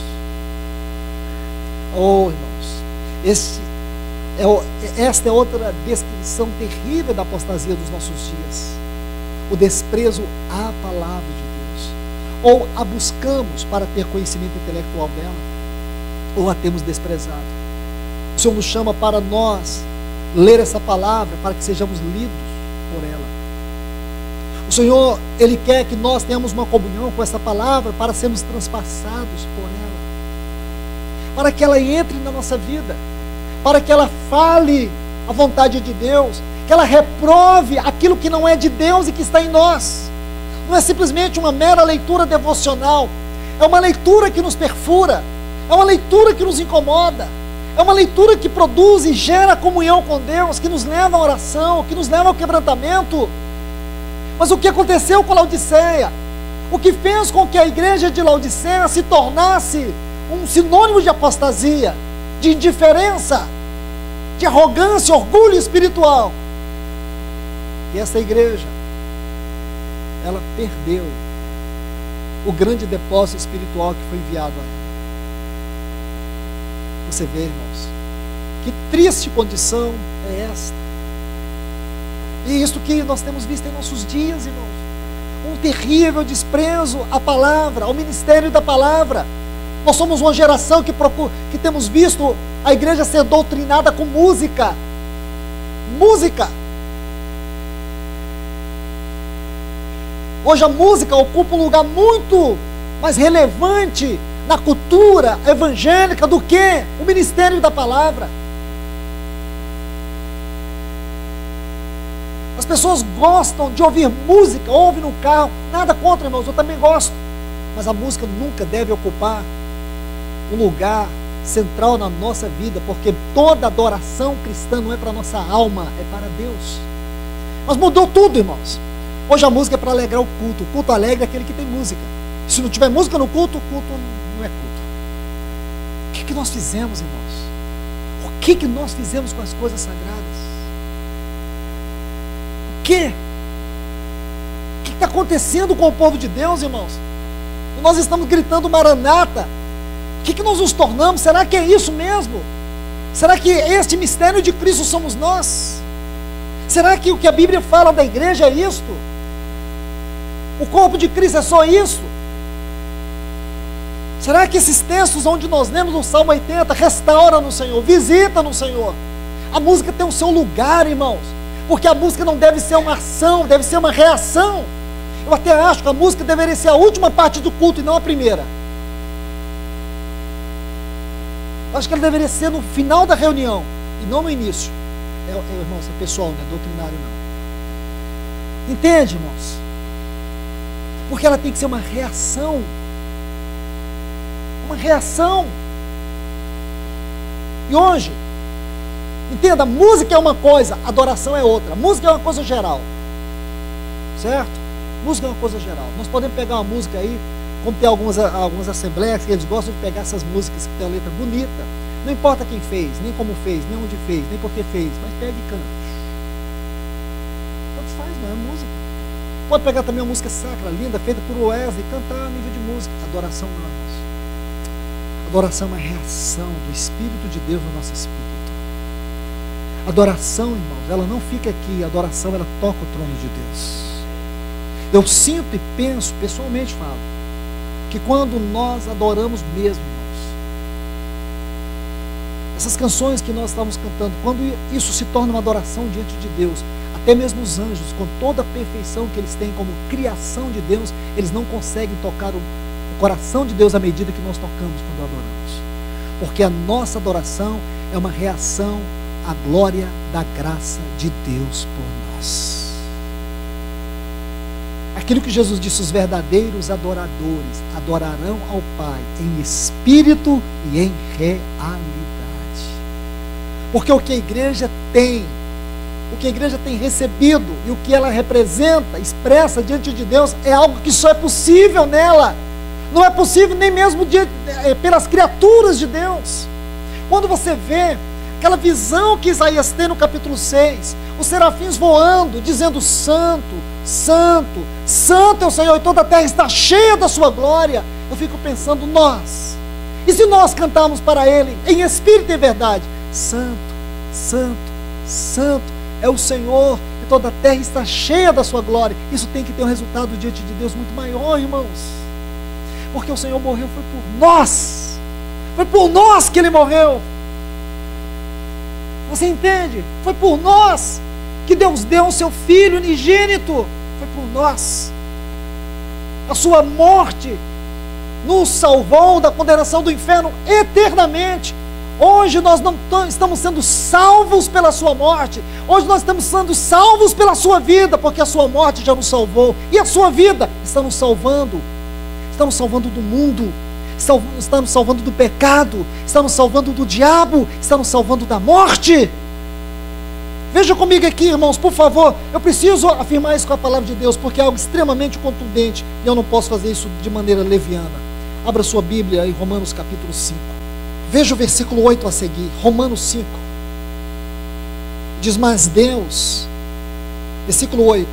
Oh, irmãos, esta é outra descrição terrível da apostasia dos nossos dias: o desprezo à palavra de Deus. Ou a buscamos para ter conhecimento intelectual dela, ou a temos desprezado. O Senhor nos chama para nós ler essa palavra, para que sejamos lidos por ela. O Senhor, Ele quer que nós tenhamos uma comunhão com essa palavra, para sermos transpassados por ela, para que ela entre na nossa vida, para que ela fale a vontade de Deus, que ela reprove aquilo que não é de Deus e que está em nós. Não é simplesmente uma mera leitura devocional, é uma leitura que nos perfura, é uma leitura que nos incomoda, é uma leitura que produz e gera comunhão com Deus, que nos leva à oração, que nos leva ao quebrantamento. Mas o que aconteceu com Laodiceia? O que fez com que a igreja de Laodiceia se tornasse um sinônimo de apostasia, de indiferença, de arrogância, orgulho espiritual? E essa igreja, ela perdeu o grande depósito espiritual que foi enviado a ela. Você vê, irmãos, que triste condição é esta. E isso que nós temos visto em nossos dias, irmãos. Um terrível desprezo à palavra, ao ministério da palavra. Nós somos uma geração que temos visto a igreja ser doutrinada com música. Música. Hoje a música ocupa um lugar muito mais relevante na cultura evangélica do que o ministério da palavra. As pessoas gostam de ouvir música, ouvem no carro, nada contra, irmãos, eu também gosto. Mas a música nunca deve ocupar um lugar central na nossa vida, porque toda adoração cristã não é para a nossa alma, é para Deus. Mas mudou tudo, irmãos. Hoje a música é para alegrar o culto. O culto alegre é aquele que tem música. Se não tiver música no culto, o culto não é culto. O que nós fizemos, irmãos? O que nós fizemos com as coisas sagradas? O que está acontecendo com o povo de Deus, irmãos? Nós estamos gritando Maranata. O que nós nos tornamos? Será que é isso mesmo? Será que este mistério de Cristo somos nós? Será que o que a Bíblia fala da igreja é isto? O corpo de Cristo é só isso? Será que esses textos onde nós lemos no Salmo 80, restaura no Senhor, visita no Senhor? A música tem o seu lugar, irmãos, porque a música não deve ser uma ação, deve ser uma reação. Eu até acho que a música deveria ser a última parte do culto e não a primeira. Eu acho que ela deveria ser no final da reunião e não no início. Irmãos, é pessoal, não é doutrinário não. Entende, irmãos? Porque ela tem que ser uma reação. Uma reação. E hoje, entenda, música é uma coisa, adoração é outra. Música é uma coisa geral. Certo? Música é uma coisa geral. Nós podemos pegar uma música aí, como tem algumas assembleias que eles gostam de pegar essas músicas que tem a letra bonita. Não importa quem fez, nem como fez, nem onde fez, nem por que fez, mas pega e canta. Tanto faz, não é música. Pode pegar também uma música sacra, linda, feita por Wesley, e cantar a nível de música. Adoração não, irmãos. Adoração é uma reação do Espírito de Deus no nosso espírito. Adoração, irmãos, ela não fica aqui. A adoração, ela toca o trono de Deus. Eu sinto e penso, pessoalmente falo, que quando nós adoramos mesmo, irmãos, essas canções que nós estamos cantando, quando isso se torna uma adoração diante de Deus, até mesmo os anjos, com toda a perfeição que eles têm como criação de Deus, eles não conseguem tocar o coração de Deus à medida que nós tocamos quando adoramos. Porque a nossa adoração é uma reação à glória da graça de Deus por nós. Aquilo que Jesus disse, os verdadeiros adoradores adorarão ao Pai em espírito e em realidade. Porque o que a igreja tem, o que a igreja tem recebido e o que ela representa, expressa diante de Deus, é algo que só é possível nela. Não é possível nem mesmo pelas criaturas de Deus. Quando você vê aquela visão que Isaías tem no capítulo 6, os serafins voando, dizendo: Santo, Santo, Santo é o Senhor, e toda a terra está cheia da sua glória. Eu fico pensando, nós, e se nós cantarmos para Ele em espírito e verdade: Santo, Santo, Santo é o Senhor, e toda a terra está cheia da sua glória. Isso tem que ter um resultado diante de Deus muito maior, irmãos, porque o Senhor morreu, foi por nós. Foi por nós que Ele morreu. Você entende? Foi por nós que Deus deu o seu Filho unigênito. Foi por nós. A sua morte nos salvou da condenação do inferno eternamente. Hoje nós não estamos sendo salvos pela sua morte. Hoje nós estamos sendo salvos pela sua vida, porque a sua morte já nos salvou. E a sua vida está nos salvando. Está nos salvando do mundo. Está nos salvando do pecado. Está nos salvando do diabo. Está nos salvando da morte. Veja comigo aqui, irmãos, por favor. Eu preciso afirmar isso com a palavra de Deus, porque é algo extremamente contundente e eu não posso fazer isso de maneira leviana. Abra sua Bíblia em Romanos capítulo 5. Veja o versículo 8 a seguir. Romanos 5. Diz: mas Deus, versículo 8,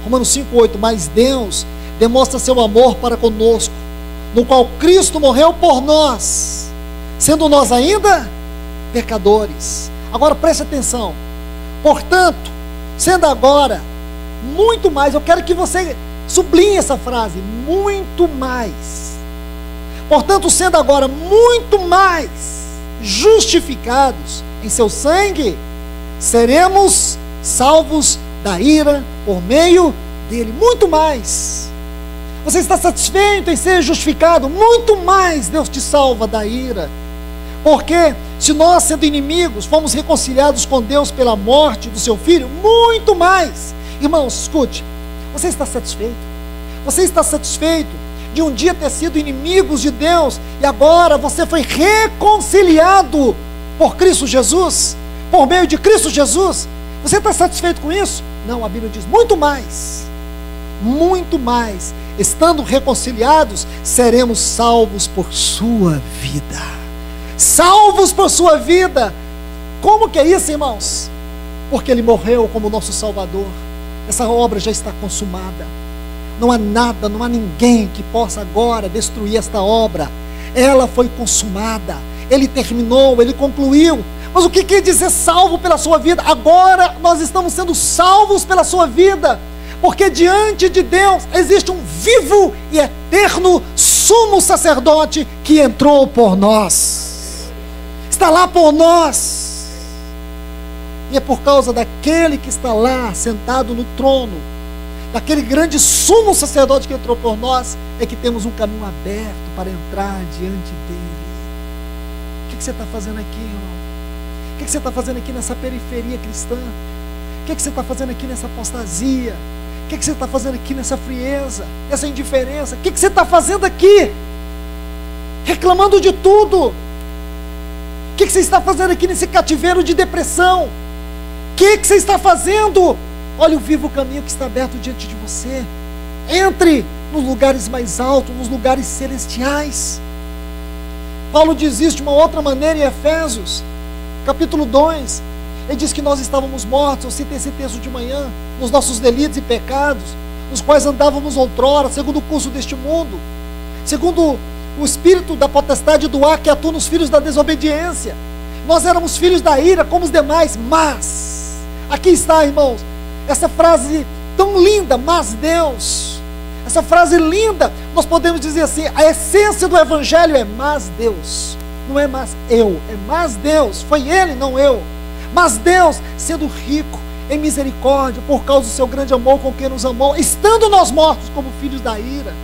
Romanos 5, 8, mas Deus demonstra seu amor para conosco, no qual Cristo morreu por nós, sendo nós ainda pecadores. Agora preste atenção. Portanto, sendo agora muito mais, eu quero que você sublinhe essa frase, muito mais. Portanto, sendo agora muito mais justificados em seu sangue, seremos salvos da ira por meio dele. Muito mais. Você está satisfeito em ser justificado? Muito mais Deus te salva da ira. Porque se nós, sendo inimigos, fomos reconciliados com Deus pela morte do seu Filho, muito mais. Irmãos, escute, você está satisfeito? Você está satisfeito de um dia ter sido inimigos de Deus e agora você foi reconciliado por Cristo Jesus? Por meio de Cristo Jesus? Você está satisfeito com isso? Não, a Bíblia diz muito mais. Muito mais. Estando reconciliados, seremos salvos por sua vida. Salvos por sua vida. Como que é isso, irmãos? Porque Ele morreu como nosso Salvador. Essa obra já está consumada. Não há nada, não há ninguém que possa agora destruir esta obra. Ela foi consumada. Ele terminou, Ele concluiu. Mas o que quer dizer salvo pela sua vida? Agora nós estamos sendo salvos pela sua vida. Porque diante de Deus existe um vivo e eterno sumo sacerdote que entrou por nós. Está lá por nós. E é por causa daquele que está lá, sentado no trono, daquele grande sumo sacerdote que entrou por nós, é que temos um caminho aberto para entrar diante dele. O que você está fazendo aqui, irmão? O que você está fazendo aqui nessa periferia cristã? O que você está fazendo aqui nessa apostasia? O que você está fazendo aqui nessa frieza, nessa indiferença? O que você está fazendo aqui? Reclamando de tudo. O que você está fazendo aqui nesse cativeiro de depressão? O que você está fazendo? Olha o vivo caminho que está aberto diante de você. Entre nos lugares mais altos, nos lugares celestiais. Paulo diz isso de uma outra maneira em Efésios, capítulo 2. Ele diz que nós estávamos mortos, eu citei esse texto de manhã, nos nossos delitos e pecados, nos quais andávamos outrora, segundo o curso deste mundo, segundo o espírito da potestade do ar que atua nos filhos da desobediência. Nós éramos filhos da ira como os demais, mas, aqui está, irmãos, essa frase tão linda, mas Deus, essa frase linda, nós podemos dizer assim, a essência do evangelho é mas Deus, não é mas eu, é mas Deus, foi Ele, não eu. Mas Deus, sendo rico em misericórdia, por causa do seu grande amor com quem nos amou, estando nós mortos como filhos da ira,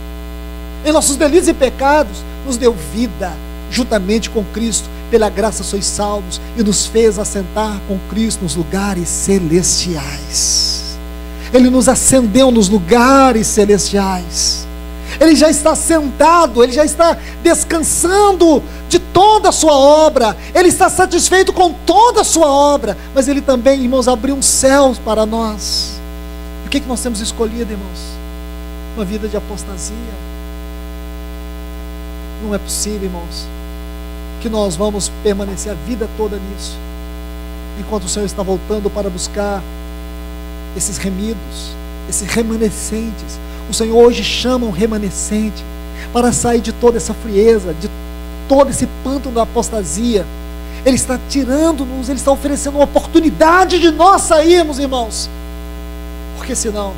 em nossos delitos e pecados, nos deu vida, juntamente com Cristo, pela graça sois salvos, e nos fez assentar com Cristo nos lugares celestiais. Ele nos ascendeu nos lugares celestiais. Ele já está sentado, Ele já está descansando de toda a sua obra. Ele está satisfeito com toda a sua obra. Mas Ele também, irmãos, abriu um céu para nós. O que nós temos escolhido, irmãos? Uma vida de apostasia. Não é possível, irmãos, que nós vamos permanecer a vida toda nisso, enquanto o Senhor está voltando para buscar esses remidos, esses remanescentes. O Senhor hoje chama um remanescente para sair de toda essa frieza, de todo esse pântano da apostasia. Ele está tirando-nos, Ele está oferecendo uma oportunidade de nós sairmos, irmãos, porque senão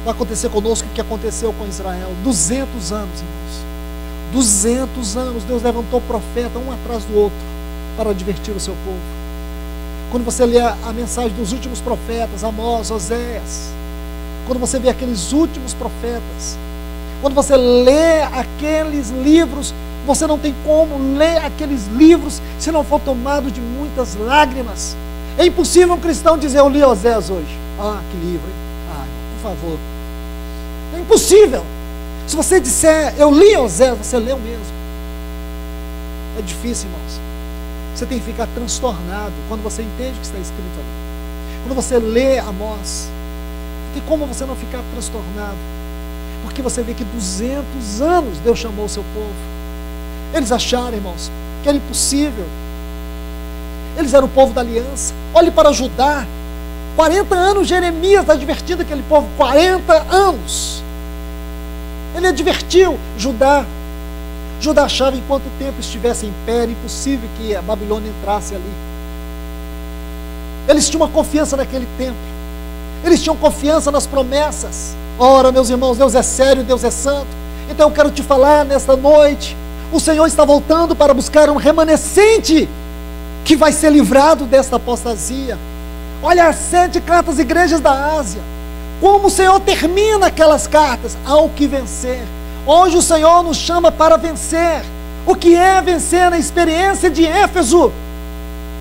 vai acontecer conosco o que aconteceu com Israel. 200 anos, irmãos, 200 anos Deus levantou profeta um atrás do outro para advertir o seu povo. Quando você lê a mensagem dos últimos profetas, Amós, Oséias, quando você vê aqueles últimos profetas, quando você lê aqueles livros, você não tem como ler aqueles livros se não for tomado de muitas lágrimas. É impossível um cristão dizer, eu li Oséias hoje. Ah, que livro, hein? Ah, por favor. É impossível. Se você disser, eu li Oséias, você leu mesmo. É difícil, irmãos. Você tem que ficar transtornado quando você entende o que está escrito ali. Quando você lê Amós, não tem como você não ficar transtornado, porque você vê que 200 anos Deus chamou o seu povo. Eles acharam, irmãos, que era impossível. Eles eram o povo da aliança. Olhe para Judá, 40 anos Jeremias advertindo aquele povo, 40 anos. Ele advertiu Judá. Judá achava, enquanto o tempo estivesse em pé, era impossível que a Babilônia entrasse ali. Eles tinham uma confiança naquele tempo. Eles tinham confiança nas promessas. Ora, meus irmãos, Deus é sério, Deus é santo. Então eu quero te falar nesta noite, o Senhor está voltando para buscar um remanescente que vai ser livrado desta apostasia. Olha as 7 cartas às igrejas da Ásia, como o Senhor termina aquelas cartas: ao que vencer. Hoje o Senhor nos chama para vencer. O que é vencer na experiência de Éfeso?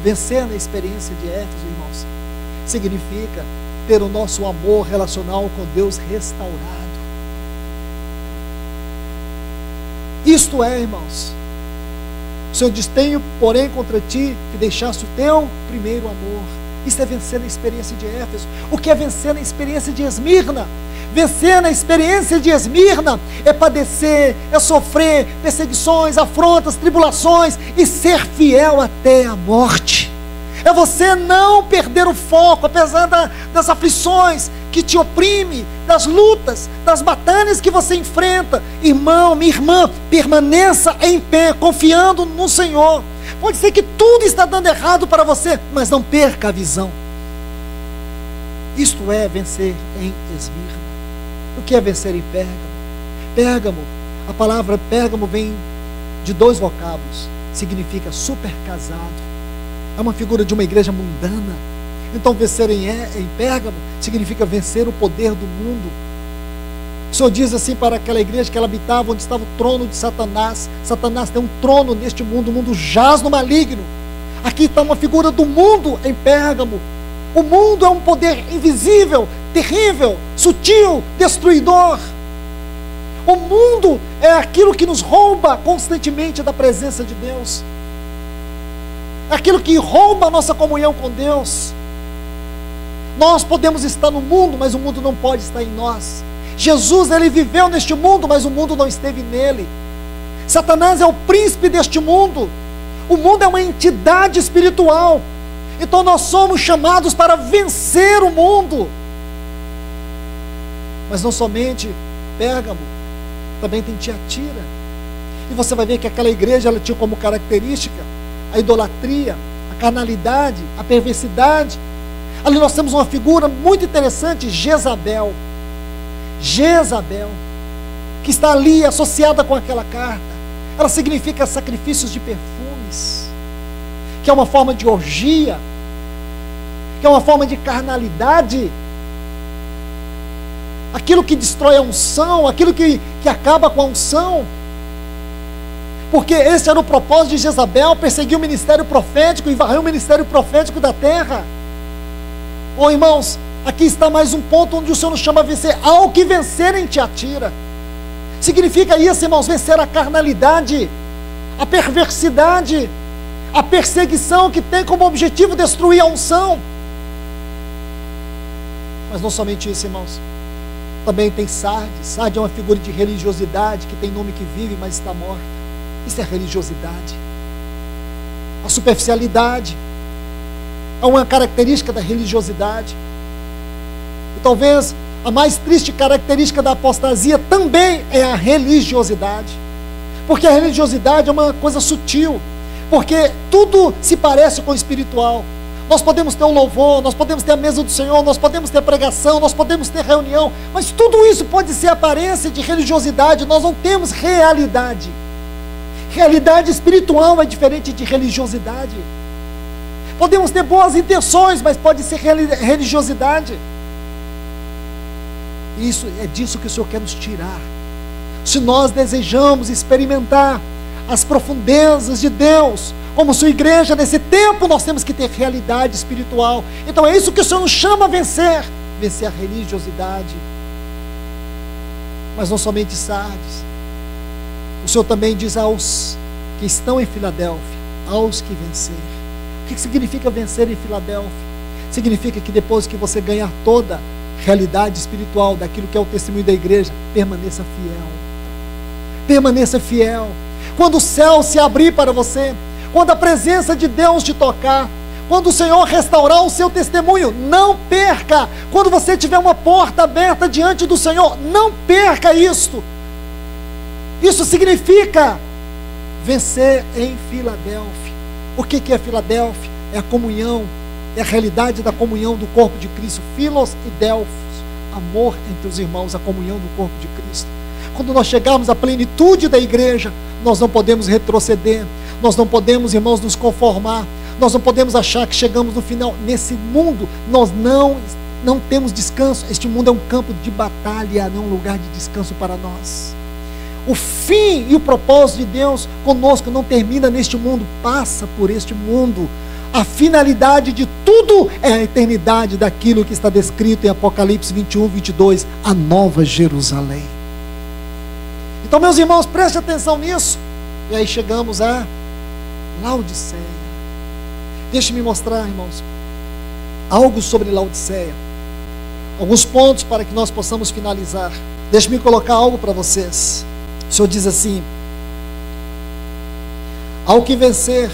Vencer na experiência de Éfeso, irmãos, significa ter o nosso amor relacional com Deus restaurado. Isto é, irmãos, o Senhor diz: tenho, porém, contra ti que deixaste o teu primeiro amor. Isso é vencer na experiência de Éfeso. O que é vencer na experiência de Esmirna? Vencer na experiência de Esmirna é padecer, é sofrer perseguições, afrontas, tribulações e ser fiel até a morte. É você não perder o foco, apesar das aflições que te oprime, das lutas, das batalhas que você enfrenta. Irmão, minha irmã, permaneça em pé, confiando no Senhor. Pode ser que tudo está dando errado para você, mas não perca a visão. Isto é vencer em Esmirna. O que é vencer em Pérgamo? Pérgamo, a palavra Pérgamo vem de 2 vocábulos, significa super casado. É uma figura de uma igreja mundana. Então vencer em Pérgamo significa vencer o poder do mundo. O Senhor diz assim para aquela igreja que ela habitava, onde estava o trono de Satanás. Satanás tem um trono neste mundo, o mundo jaz no maligno. Aqui está uma figura do mundo em Pérgamo. O mundo é um poder invisível, terrível, sutil, destruidor. O mundo é aquilo que nos rouba constantemente da presença de Deus. É aquilo que rouba a nossa comunhão com Deus. Nós podemos estar no mundo, mas o mundo não pode estar em nós. Jesus, ele viveu neste mundo, mas o mundo não esteve nele. Satanás é o príncipe deste mundo. O mundo é uma entidade espiritual. Então nós somos chamados para vencer o mundo. Mas não somente Pérgamo, também tem Tiatira. E você vai ver que aquela igreja, ela tinha como característica a idolatria, a carnalidade, a perversidade. Ali nós temos uma figura muito interessante, Jezabel. Jezabel, que está ali associada com aquela carta. Ela significa sacrifícios de perfumes, que é uma forma de orgia, que é uma forma de carnalidade, aquilo que destrói a unção, aquilo que acaba com a unção. Porque esse era o propósito de Jezabel: perseguir o ministério profético e varrer o ministério profético da terra. Oh, irmãos, aqui está mais um ponto onde o Senhor nos chama a vencer. Ao que vencer em Tiatira. Significa isso, irmãos, vencer a carnalidade, a perversidade, a perseguição que tem como objetivo destruir a unção. Mas não somente isso, irmãos. Também tem Sardes. Sardes é uma figura de religiosidade, que tem nome que vive, mas está morta. Isso é religiosidade. A superficialidade é uma característica da religiosidade. E talvez a mais triste característica da apostasia também é a religiosidade. Porque a religiosidade é uma coisa sutil. Porque tudo se parece com o espiritual. Nós podemos ter o louvor, nós podemos ter a mesa do Senhor, nós podemos ter a pregação, nós podemos ter reunião, mas tudo isso pode ser aparência de religiosidade. Nós não temos realidade. Realidade espiritual é diferente de religiosidade. Podemos ter boas intenções, mas pode ser religiosidade. Isso é disso que o Senhor quer nos tirar. Se nós desejamos experimentar as profundezas de Deus, como sua igreja nesse tempo, nós temos que ter realidade espiritual. Então é isso que o Senhor nos chama a vencer. Vencer a religiosidade. Mas não somente Sardes. O Senhor também diz aos que estão em Filadélfia: aos que vencer. O que significa vencer em Filadélfia? Significa que depois que você ganhar toda a realidade espiritual daquilo que é o testemunho da igreja, permaneça fiel. Permaneça fiel. Quando o céu se abrir para você, quando a presença de Deus te tocar, quando o Senhor restaurar o seu testemunho, não perca. Quando você tiver uma porta aberta diante do Senhor, não perca isto. Isso significa vencer em Filadélfia. O que é Filadélfia? É a comunhão, é a realidade da comunhão do corpo de Cristo. Filos e Delfos, amor entre os irmãos, a comunhão do corpo de Cristo. quando nós chegarmos à plenitude da igreja, nós não podemos retroceder, nós não podemos, irmãos, nos conformar, nós não podemos achar que chegamos no final. Nesse mundo, nós não temos descanso. Este mundo é um campo de batalha, não é um lugar de descanso para nós. O fim e o propósito de Deus conosco não termina neste mundo, passa por este mundo. A finalidade de tudo é a eternidade daquilo que está descrito em Apocalipse 21, 22, a nova Jerusalém. Então, meus irmãos, preste atenção nisso. E aí chegamos a Laodiceia. Deixe-me mostrar, irmãos, algo sobre Laodiceia. Alguns pontos para que nós possamos finalizar. Deixe-me colocar algo para vocês. O Senhor diz assim: ao que vencer,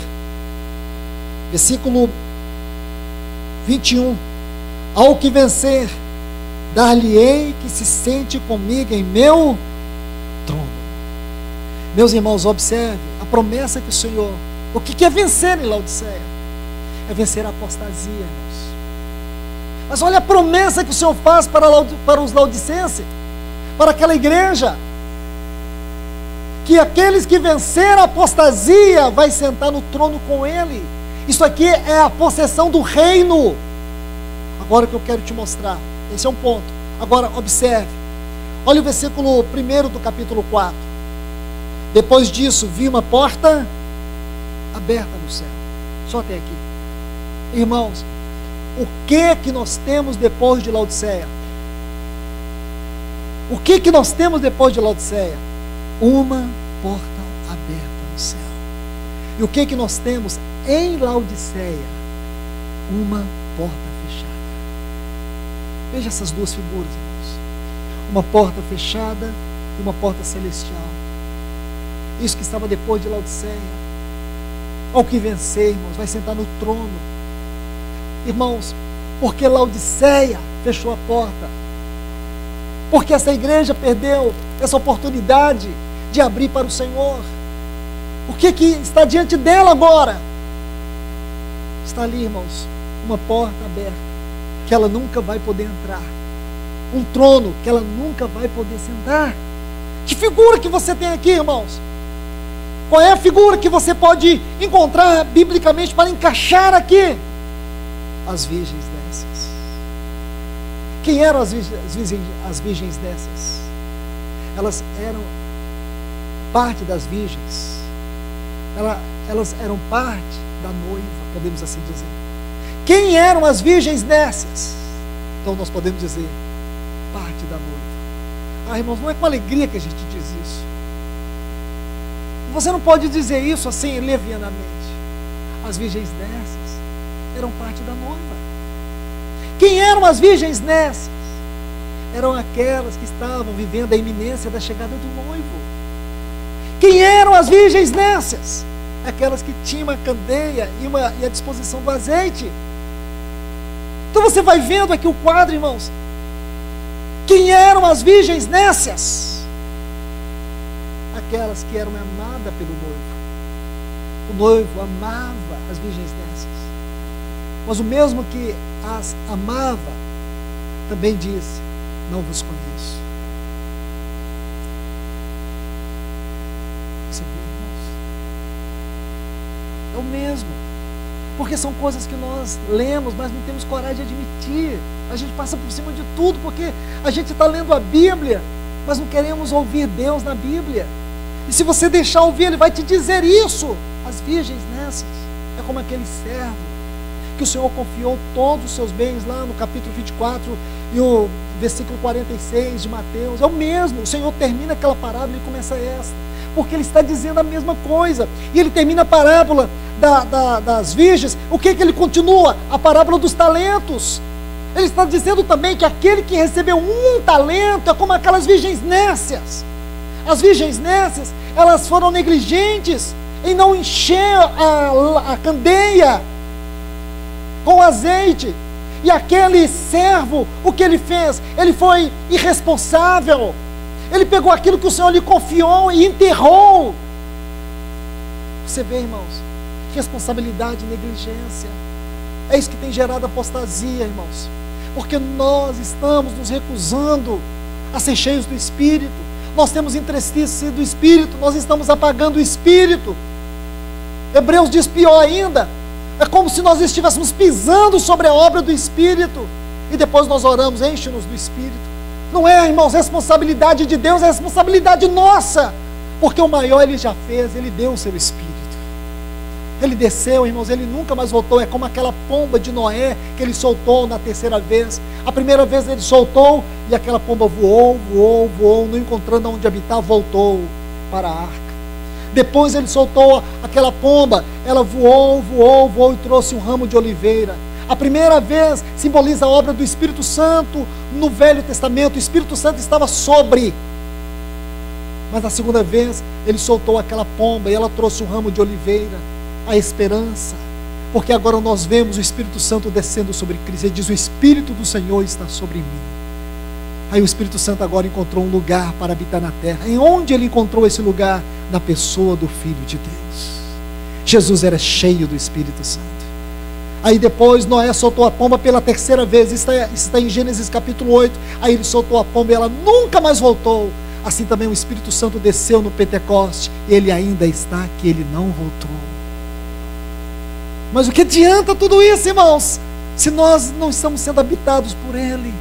versículo 21, ao que vencer, dar-lhe-ei que se sente comigo em meu trono. Meus irmãos, observe a promessa que o Senhor, o que é vencer em Laodiceia? É vencer a apostasia, irmãos. Mas olha a promessa que o Senhor faz para os laodicenses, para aquela igreja, que aqueles que venceram a apostasia vai sentar no trono com Ele. Isso aqui é a possessão do reino. Agora que eu quero te mostrar, esse é um ponto. Agora observe, olha o versículo 1 do capítulo 4. Depois disso, vi uma porta aberta no céu. Só até aqui. Irmãos, o que nós temos depois de Laodiceia? O que nós temos depois de Laodiceia? Uma porta aberta no céu. E o que nós temos em Laodiceia? Uma porta fechada. Veja essas duas figuras, irmãos. Uma porta fechada e uma porta celestial. Isso que estava depois de Laodiceia. Ao que vencer, irmãos, vai sentar no trono. Irmãos, porque Laodiceia fechou a porta, porque essa igreja perdeu essa oportunidade de abrir para o Senhor. O que está diante dela agora? Está ali, irmãos, uma porta aberta, que ela nunca vai poder entrar, um trono que ela nunca vai poder sentar. Que figura que você tem aqui, irmãos? Qual é a figura que você pode encontrar biblicamente para encaixar aqui? As virgens dessas. Quem eram as virgens dessas? Elas eram parte das virgens. Elas eram parte da noiva, podemos assim dizer. Quem eram as virgens dessas? Então nós podemos dizer, parte da noiva. Irmãos, não é com alegria que a gente diz isso. Você não pode dizer isso assim levianamente. As virgens dessas eram parte da noiva. Quem eram as virgens nessas? Eram aquelas que estavam vivendo a iminência da chegada do noivo. Quem eram as virgens nessas? Aquelas que tinham a candeia e a disposição do azeite. Então você vai vendo aqui o quadro, irmãos. Quem eram as virgens nessas? Aquelas que eram amadas pelo noivo. O noivo amava as virgens nessas. Mas o mesmo que as amava, também disse, não vos conheço. Você vê, irmãos? É o mesmo. Porque são coisas que nós lemos, mas não temos coragem de admitir. A gente passa por cima de tudo, porque a gente está lendo a Bíblia, mas não queremos ouvir Deus na Bíblia. E se você deixar ouvir, Ele vai te dizer isso. As virgens nessas, é como aquele servo que o Senhor confiou todos os seus bens lá no capítulo 24 e o versículo 46 de Mateus. É o mesmo. O Senhor termina aquela parábola e começa esta, porque Ele está dizendo a mesma coisa. E Ele termina a parábola das virgens. O que Ele continua? A parábola dos talentos. Ele está dizendo também que aquele que recebeu um talento é como aquelas virgens nécias. As virgens nécias, elas foram negligentes em não encher a candeia com azeite. E aquele servo, o que ele fez? Ele foi irresponsável. Ele pegou aquilo que o Senhor lhe confiou e enterrou. Você vê, irmãos, responsabilidade e negligência. É isso que tem gerado apostasia, irmãos. Porque nós estamos nos recusando a ser cheios do Espírito. nós temos entristecido o Espírito, nós estamos apagando o Espírito. Hebreus diz pior ainda, é como se nós estivéssemos pisando sobre a obra do Espírito, e depois nós oramos, enche-nos do Espírito. Não é, irmãos, responsabilidade de Deus, é responsabilidade nossa, porque o maior Ele já fez, Ele deu o seu Espírito. Ele desceu, irmãos, Ele nunca mais voltou. É como aquela pomba de Noé que Ele soltou na terceira vez. A primeira vez Ele soltou e aquela pomba voou, não encontrando onde habitar, voltou para a arca. Depois Ele soltou aquela pomba, ela voou e trouxe um ramo de oliveira. A primeira vez simboliza a obra do Espírito Santo no Velho Testamento. O Espírito Santo estava sobre. Mas na segunda vez Ele soltou aquela pomba e ela trouxe um ramo de oliveira. A esperança, porque agora nós vemos o Espírito Santo descendo sobre Cristo. Ele diz: o Espírito do Senhor está sobre mim. Aí o Espírito Santo agora encontrou um lugar para habitar na terra. Em onde ele encontrou esse lugar? Na pessoa do Filho de Deus. Jesus era cheio do Espírito Santo. Aí depois Noé soltou a pomba pela terceira vez. Isso está em Gênesis capítulo 8. Aí ele soltou a pomba e ela nunca mais voltou. Assim também o Espírito Santo desceu no Pentecoste. Ele ainda está aqui, ele não voltou. Mas o que adianta tudo isso, irmãos, se nós não estamos sendo habitados por Ele,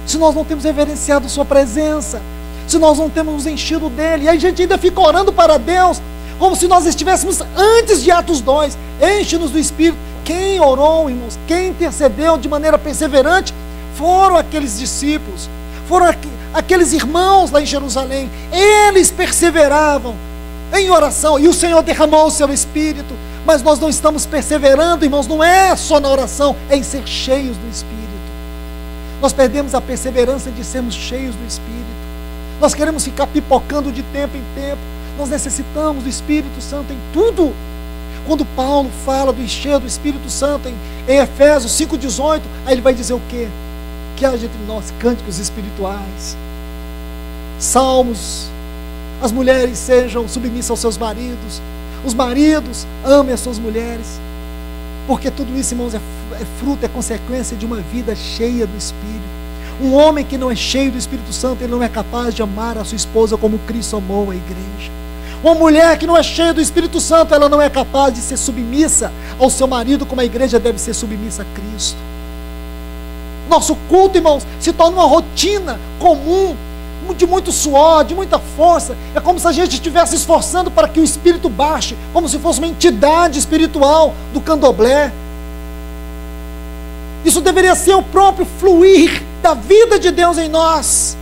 se nós não temos reverenciado Sua presença, se nós não temos nos enchido dEle? E aí a gente ainda fica orando para Deus, como se nós estivéssemos antes de Atos 2, enche-nos do Espírito. Quem orou, irmãos, quem intercedeu de maneira perseverante, foram aqueles discípulos, foram aqueles irmãos lá em Jerusalém. Eles perseveravam em oração, e o Senhor derramou o seu Espírito. Mas nós não estamos perseverando, irmãos, não é só na oração, é em ser cheios do Espírito. Nós perdemos a perseverança de sermos cheios do Espírito. Nós queremos ficar pipocando de tempo em tempo. Nós necessitamos do Espírito Santo em tudo. Quando Paulo fala do encher do Espírito Santo em Efésios 5,18, aí ele vai dizer o quê? Que haja entre nós cânticos espirituais, salmos, as mulheres sejam submissas aos seus maridos, os maridos amem as suas mulheres, porque tudo isso, irmãos, é fruto, é consequência de uma vida cheia do Espírito. Um homem que não é cheio do Espírito Santo, ele não é capaz de amar a sua esposa como Cristo amou a igreja. Uma mulher que não é cheia do Espírito Santo, ela não é capaz de ser submissa ao seu marido como a igreja deve ser submissa a Cristo. Nosso culto, irmãos, se torna uma rotina comum, de muito suor, de muita força. É como se a gente estivesse esforçando para que o Espírito baixe, como se fosse uma entidade espiritual do candomblé. Isso deveria ser o próprio fluir da vida de Deus em nós,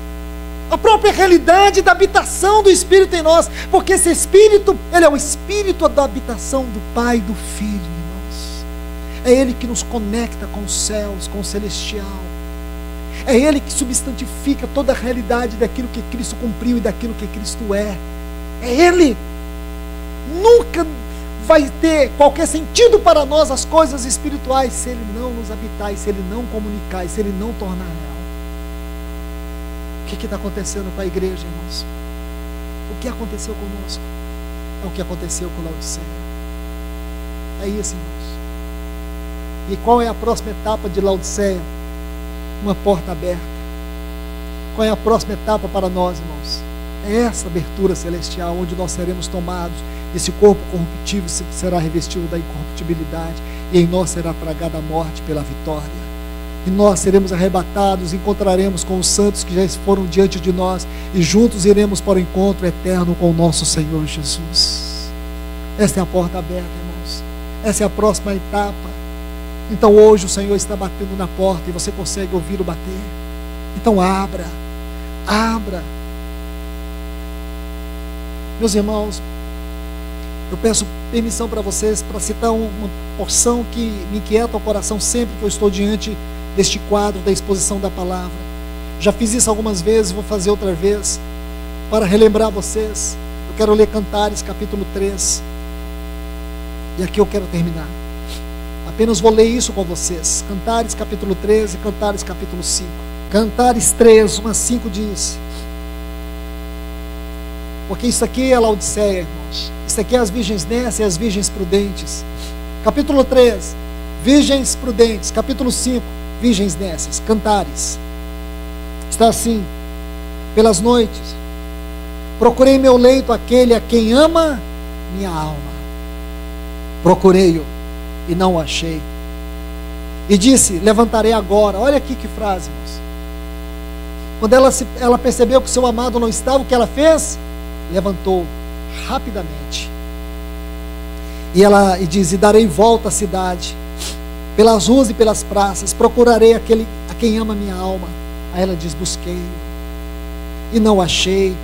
a própria realidade da habitação do Espírito em nós, porque esse Espírito, ele é o Espírito da habitação do Pai e do Filho em nós. É Ele que nos conecta com os céus, com o celestial. É Ele que substantifica toda a realidade daquilo que Cristo cumpriu e daquilo que Cristo é. É Ele. Nunca vai ter qualquer sentido para nós as coisas espirituais se Ele não nos habitar, e se Ele não comunicar, e se Ele não tornar real. O que está acontecendo com a igreja, irmãos? O que aconteceu conosco é o que aconteceu com Laodiceia. É isso, irmãos. E qual é a próxima etapa de Laodiceia? Uma porta aberta. Qual é a próxima etapa para nós, irmãos? É essa abertura celestial, onde nós seremos tomados, esse corpo corruptível será revestido da incorruptibilidade, e em nós será tragada a morte pela vitória. E nós seremos arrebatados, encontraremos com os santos que já foram diante de nós, e juntos iremos para o encontro eterno com o nosso Senhor Jesus. Essa é a porta aberta, irmãos. Essa é a próxima etapa. Então hoje o Senhor está batendo na porta e você consegue ouvir o bater. Então abra. Meus irmãos, eu peço permissão para vocês para citar uma porção que me inquieta o coração sempre que eu estou diante deste quadro da exposição da palavra. Já fiz isso algumas vezes, vou fazer outra vez para relembrar vocês. Eu quero ler Cantares capítulo 3, e aqui eu quero terminar. Apenas vou ler isso com vocês. Cantares capítulo 13 e Cantares capítulo 5. Cantares 3, 1 a 5 diz: porque isso aqui é Laodiceia, irmãos. Isso aqui é as virgens nécias e as virgens prudentes. Capítulo 3, virgens prudentes. Capítulo 5, virgens nécias. Cantares. Está assim: pelas noites Procurei em meu leito aquele a quem ama minha alma. Procurei-o e não o achei. E disse: levantarei agora. Olha aqui que frase, irmãos. Quando ela percebeu que o seu amado não estava, o que ela fez? Levantou rapidamente. E diz: e darei volta à cidade, pelas ruas e pelas praças, procurarei aquele a quem ama minha alma. Aí ela diz: busquei e não achei.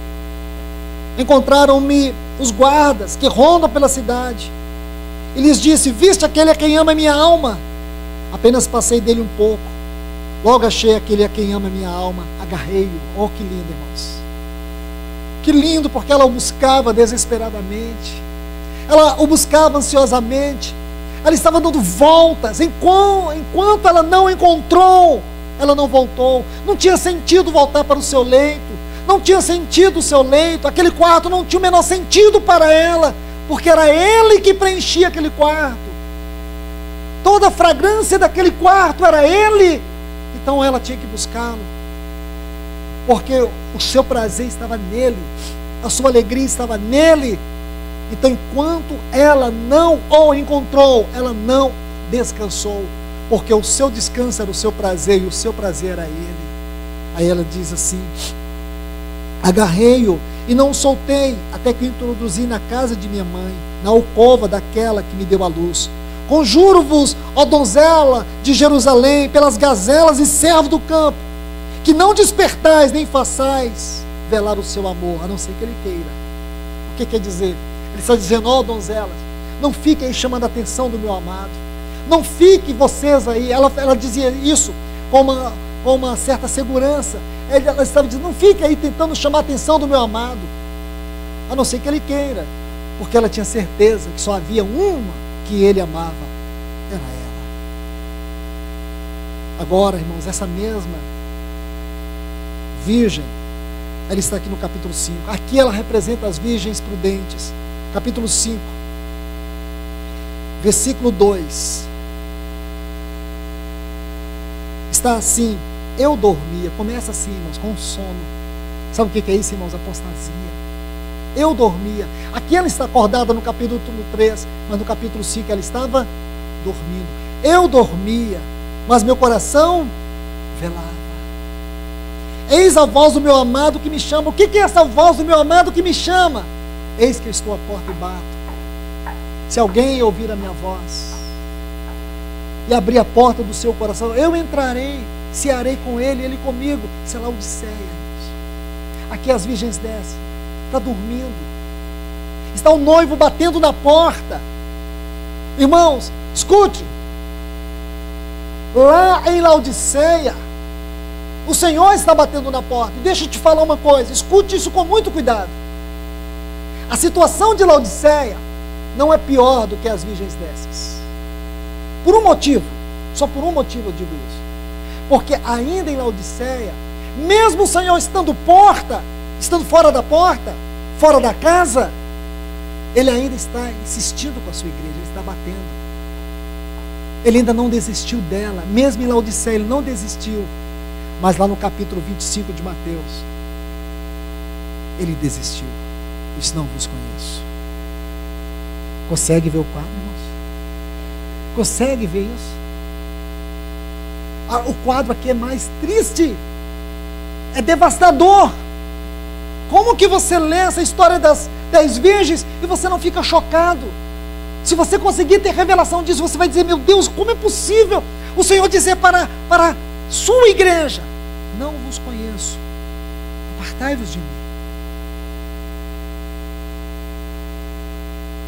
Encontraram-me os guardas que rondam pela cidade, e lhes disse: viste aquele a quem ama minha alma? Apenas passei dele um pouco, logo achei aquele a quem ama minha alma, agarrei-o. Oh, que lindo, irmãos, que lindo, porque ela o buscava desesperadamente, ela o buscava ansiosamente, ela estava dando voltas, enquanto ela não encontrou, ela não voltou. Não tinha sentido voltar para o seu leito, não tinha sentido o seu leito, aquele quarto não tinha o menor sentido para ela, porque era ele que preenchia aquele quarto, toda a fragrância daquele quarto era ele. Então ela tinha que buscá-lo, porque o seu prazer estava nele, a sua alegria estava nele. Então, enquanto ela não o encontrou, ela não descansou, porque o seu descanso era o seu prazer, e o seu prazer era ele. Aí ela diz assim: agarrei-o e não o soltei, até que o introduzi na casa de minha mãe, na alcova daquela que me deu a luz. Conjuro-vos, ó donzela de Jerusalém, pelas gazelas e servos do campo, que não despertais nem façais velar o seu amor, a não ser que ele queira. O que quer dizer? Ele está dizendo: ó donzelas, não fiquem aí chamando a atenção do meu amado, não fiquem vocês aí. Ela dizia isso com uma certa segurança. Ela estava dizendo: não fiquem aí tentando chamar a atenção do meu amado, a não ser que ele queira, porque ela tinha certeza que só havia uma que ele amava, era ela. Agora, irmãos, essa mesma virgem, ela está aqui no capítulo 5. Aqui ela representa as virgens prudentes. Capítulo 5, versículo 2. Está assim: eu dormia. Começa assim, irmãos, com sono. Sabe o que é isso, irmãos? Apostasia. Eu dormia. Aqui ela está acordada no capítulo 3, mas no capítulo 5 ela estava dormindo. Eu dormia, mas meu coração velava. Eis a voz do meu amado que me chama. O que é essa voz do meu amado que me chama? Eis que eu estou à porta e bato. Se alguém ouvir a minha voz e abrir a porta do seu coração, eu entrarei, cearei com ele, ele comigo. Isso é Laodiceia. Aqui as virgens descem. Está dormindo. Está o noivo batendo na porta. Irmãos, escute. Lá em Laodiceia, o Senhor está batendo na porta. E deixa eu te falar uma coisa, escute isso com muito cuidado. A situação de Laodiceia não é pior do que as virgens dessas. Por um motivo, só por um motivo eu digo isso. Porque ainda em Laodiceia, mesmo o Senhor estando fora da porta, fora da casa, ele ainda está insistindo com a sua igreja, ele está batendo. Ele ainda não desistiu dela, mesmo em Laodiceia ele não desistiu. Mas lá no capítulo 25 de Mateus, ele desistiu. Disse: não vos conheço. Consegue ver o quadro, irmãos? Consegue ver isso? O quadro aqui é mais triste, é devastador. Como que você lê essa história das 10 virgens e você não fica chocado? Se você conseguir ter revelação disso, você vai dizer: meu Deus, como é possível o Senhor dizer para sua igreja: não vos conheço, apartai-vos de mim.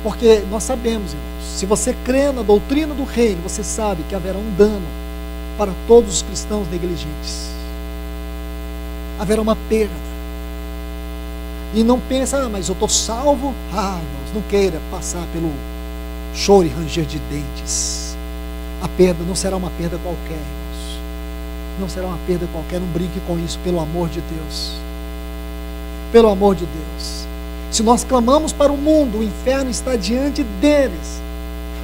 Porque nós sabemos, irmãos, se você crê na doutrina do reino, você sabe que haverá um dano para todos os cristãos negligentes. Haverá uma perda. E não pensa: mas eu estou salvo. Irmãos, não queira passar pelo choro e ranger de dentes. A perda não será uma perda qualquer, irmãos. Não será uma perda qualquer. Não brinque com isso, pelo amor de Deus. Pelo amor de Deus. Se nós clamamos para o mundo, o inferno está diante deles,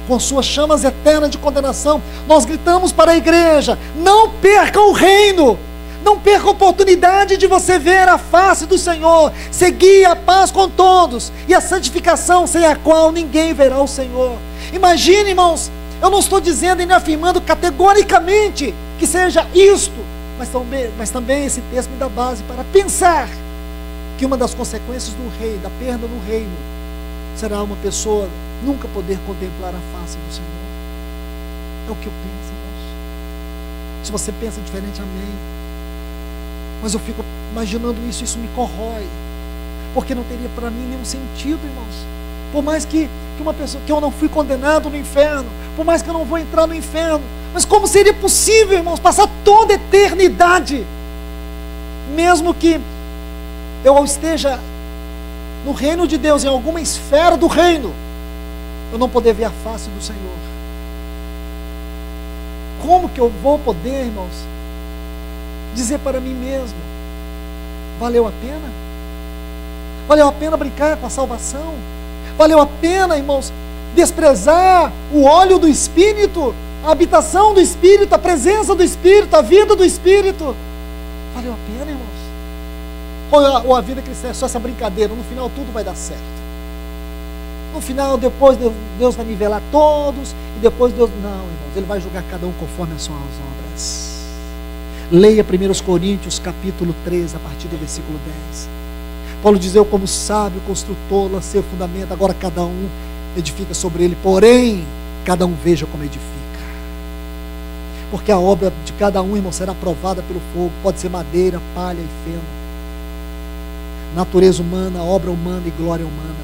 com suas chamas eternas de condenação. Nós gritamos para a igreja: não perca o reino, Não perca a oportunidade de você ver a face do Senhor. Seguir a paz com todos e a santificação, sem a qual ninguém verá o Senhor. Imagine, irmãos, eu não estou dizendo e nem afirmando categoricamente que seja isto, mas também esse texto me dá base para pensar que uma das consequências do rei, da perda no reino, será uma pessoa nunca poder contemplar a face do Senhor. É o que eu penso, irmãos. Se você pensa diferente, amém. Mas eu fico imaginando isso me corrói, porque não teria para mim nenhum sentido, irmãos. Por mais que uma pessoa, que eu não fui condenado no inferno, por mais que eu não vou entrar no inferno, mas como seria possível, irmãos, passar toda a eternidade, mesmo que eu esteja no reino de Deus, em alguma esfera do reino, eu não poder ver a face do Senhor? Como que eu vou poder, irmãos, dizer para mim mesmo, valeu a pena? Valeu a pena brincar com a salvação? Valeu a pena, irmãos, desprezar o óleo do Espírito, a habitação do Espírito, a presença do Espírito, a vida do Espírito? Valeu a pena, irmãos? Ou a vida cristã é só essa brincadeira, no final tudo vai dar certo? No final, depois Deus vai nivelar todos, e depois Deus... Não, irmãos, Ele vai julgar cada um conforme as suas obras. Leia 1 Coríntios capítulo 3, a partir do versículo 10. Paulo diz: eu como sábio construtor lancei o fundamento, agora cada um edifica sobre ele, porém cada um veja como edifica, porque a obra de cada um, irmão, será provada pelo fogo. Pode ser madeira, palha e feno, natureza humana, obra humana e glória humana,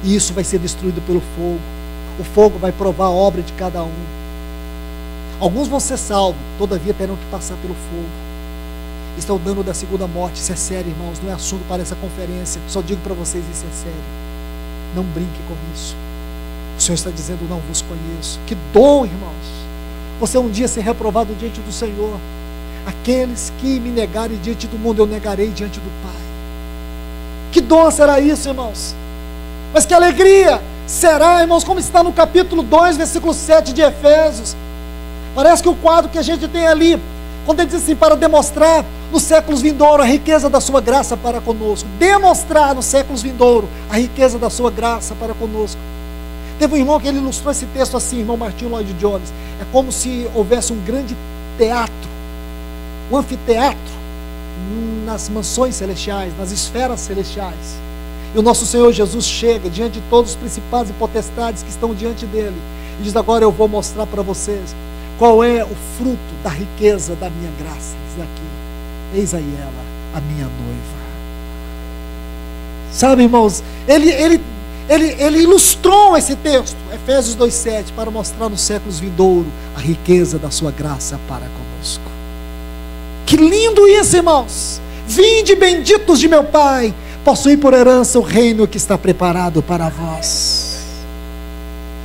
e isso vai ser destruído pelo fogo. O fogo vai provar a obra de cada um. Alguns vão ser salvos, todavia terão que passar pelo fogo. Isso é o dano da segunda morte. Isso é sério, irmãos, não é assunto para essa conferência. Só digo para vocês, isso é sério. Não brinque com isso. O Senhor está dizendo: não vos conheço. Que dom, irmãos, você um dia ser reprovado diante do Senhor. Aqueles que me negarem diante do mundo, eu negarei diante do Pai. Que dom será isso, irmãos? Mas que alegria será, irmãos, como está no capítulo 2, versículo 7 de Efésios. Parece que o quadro que a gente tem ali, quando ele diz assim: para demonstrar nos séculos vindouros a riqueza da sua graça para conosco. Demonstrar nos séculos vindouros a riqueza da sua graça para conosco. Teve um irmão que ele ilustrou esse texto assim, irmão Martinho Lloyd Jones. É como se houvesse um grande teatro, um anfiteatro nas mansões celestiais, nas esferas celestiais. E o nosso Senhor Jesus chega diante de todos os principados e potestades que estão diante dele e diz: agora eu vou mostrar para vocês qual é o fruto da riqueza da minha graça. Diz aqui: eis aí ela, a minha noiva. Sabe, irmãos, ele ilustrou esse texto, Efésios 2,7, para mostrar nos séculos vindouros a riqueza da sua graça para conosco. Que lindo isso, irmãos! Vinde, benditos de meu Pai, possuí por herança o reino que está preparado para vós.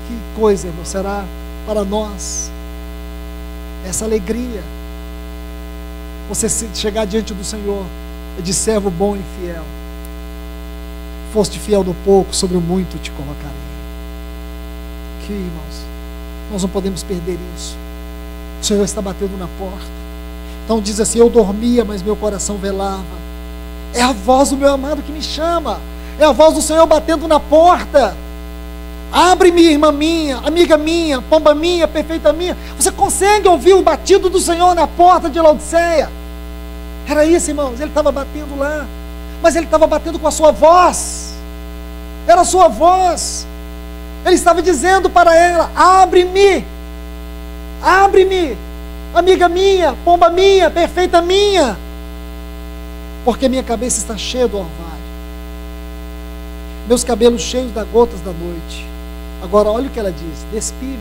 Que coisa, irmão, será para nós essa alegria, você chegar diante do Senhor e de servo bom e fiel, foste fiel no pouco, sobre o muito te colocarei. Que, irmãos, nós não podemos perder isso. O Senhor está batendo na porta. Então diz assim: eu dormia, mas meu coração velava. É a voz do meu amado que me chama, é a voz do Senhor batendo na porta. Abre-me, irmã minha, amiga minha, pomba minha, perfeita minha. Você consegue ouvir o batido do Senhor na porta de Laodiceia? Era isso, irmãos, ele estava batendo lá, mas ele estava batendo com a sua voz. Era a sua voz. Ele estava dizendo para ela: abre-me, abre-me, amiga minha, pomba minha, perfeita minha, porque minha cabeça está cheia do orvalho, meus cabelos cheios das gotas da noite. Agora olha o que ela diz: despi-me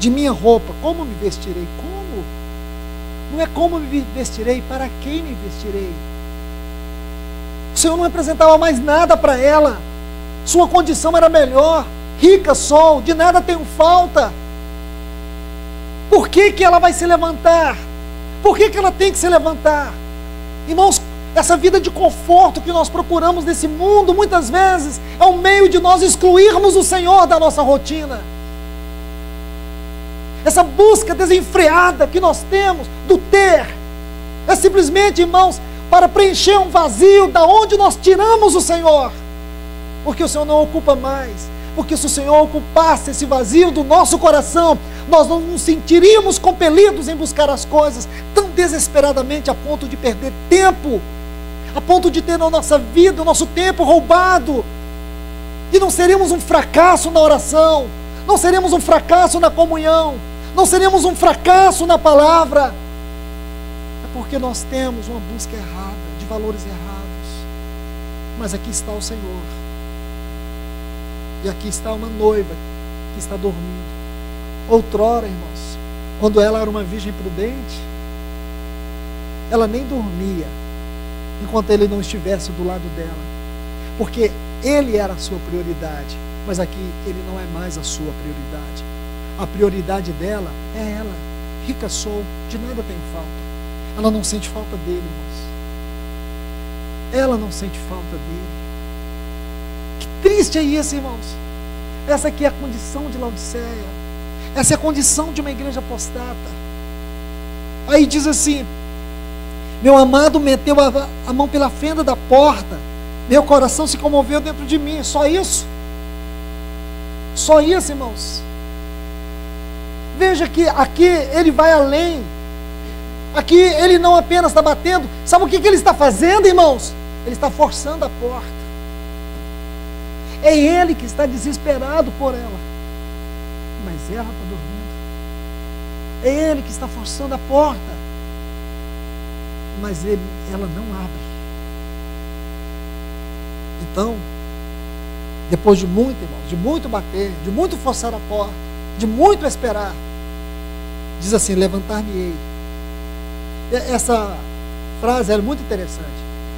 de minha roupa, como me vestirei? Como? Não é como me vestirei, para quem me vestirei? O Senhor não apresentava mais nada para ela. Sua condição era melhor. Rica sou, de nada tenho falta. Por que que ela vai se levantar? Por que que ela tem que se levantar? Irmãos, essa vida de conforto que nós procuramos nesse mundo, muitas vezes, é um meio de nós excluirmos o Senhor da nossa rotina. Essa busca desenfreada que nós temos do ter, É simplesmente, irmãos, para preencher um vazio da onde nós tiramos o Senhor. Porque o Senhor não ocupa mais. Porque se o Senhor ocupasse esse vazio do nosso coração, nós não nos sentiríamos compelidos em buscar as coisas tão desesperadamente a ponto de perder tempo, a ponto de ter na nossa vida o nosso tempo roubado. E não seríamos um fracasso na oração, não seríamos um fracasso na comunhão, não seríamos um fracasso na palavra. É porque nós temos uma busca errada, de valores errados. Mas aqui está o Senhor. E aqui está uma noiva que está dormindo. Outrora, irmãos, quando ela era uma virgem prudente, ela nem dormia enquanto ele não estivesse do lado dela, porque ele era a sua prioridade. Mas aqui ele não é mais a sua prioridade. A prioridade dela é ela. Rica sou, de nada tenho falta. Ela não sente falta dele, irmãos. Ela não sente falta dele. Que triste é isso, irmãos. Essa aqui é a condição de Laodiceia. Essa é a condição de uma igreja apostata. Aí diz assim: meu amado meteu a mão pela fenda da porta, meu coração se comoveu dentro de mim. Só isso? Só isso, irmãos? Veja que aqui ele vai além. Aqui ele não apenas está batendo. Sabe o que ele está fazendo, irmãos? Ele está forçando a porta. É ele que está desesperado por ela, mas ela está dormindo. É ele que está forçando a porta, mas ela não abre. Então, depois de muito, irmãos, de muito bater, de muito forçar a porta, de muito esperar, diz assim: levantar-me-ei. Essa frase é muito interessante.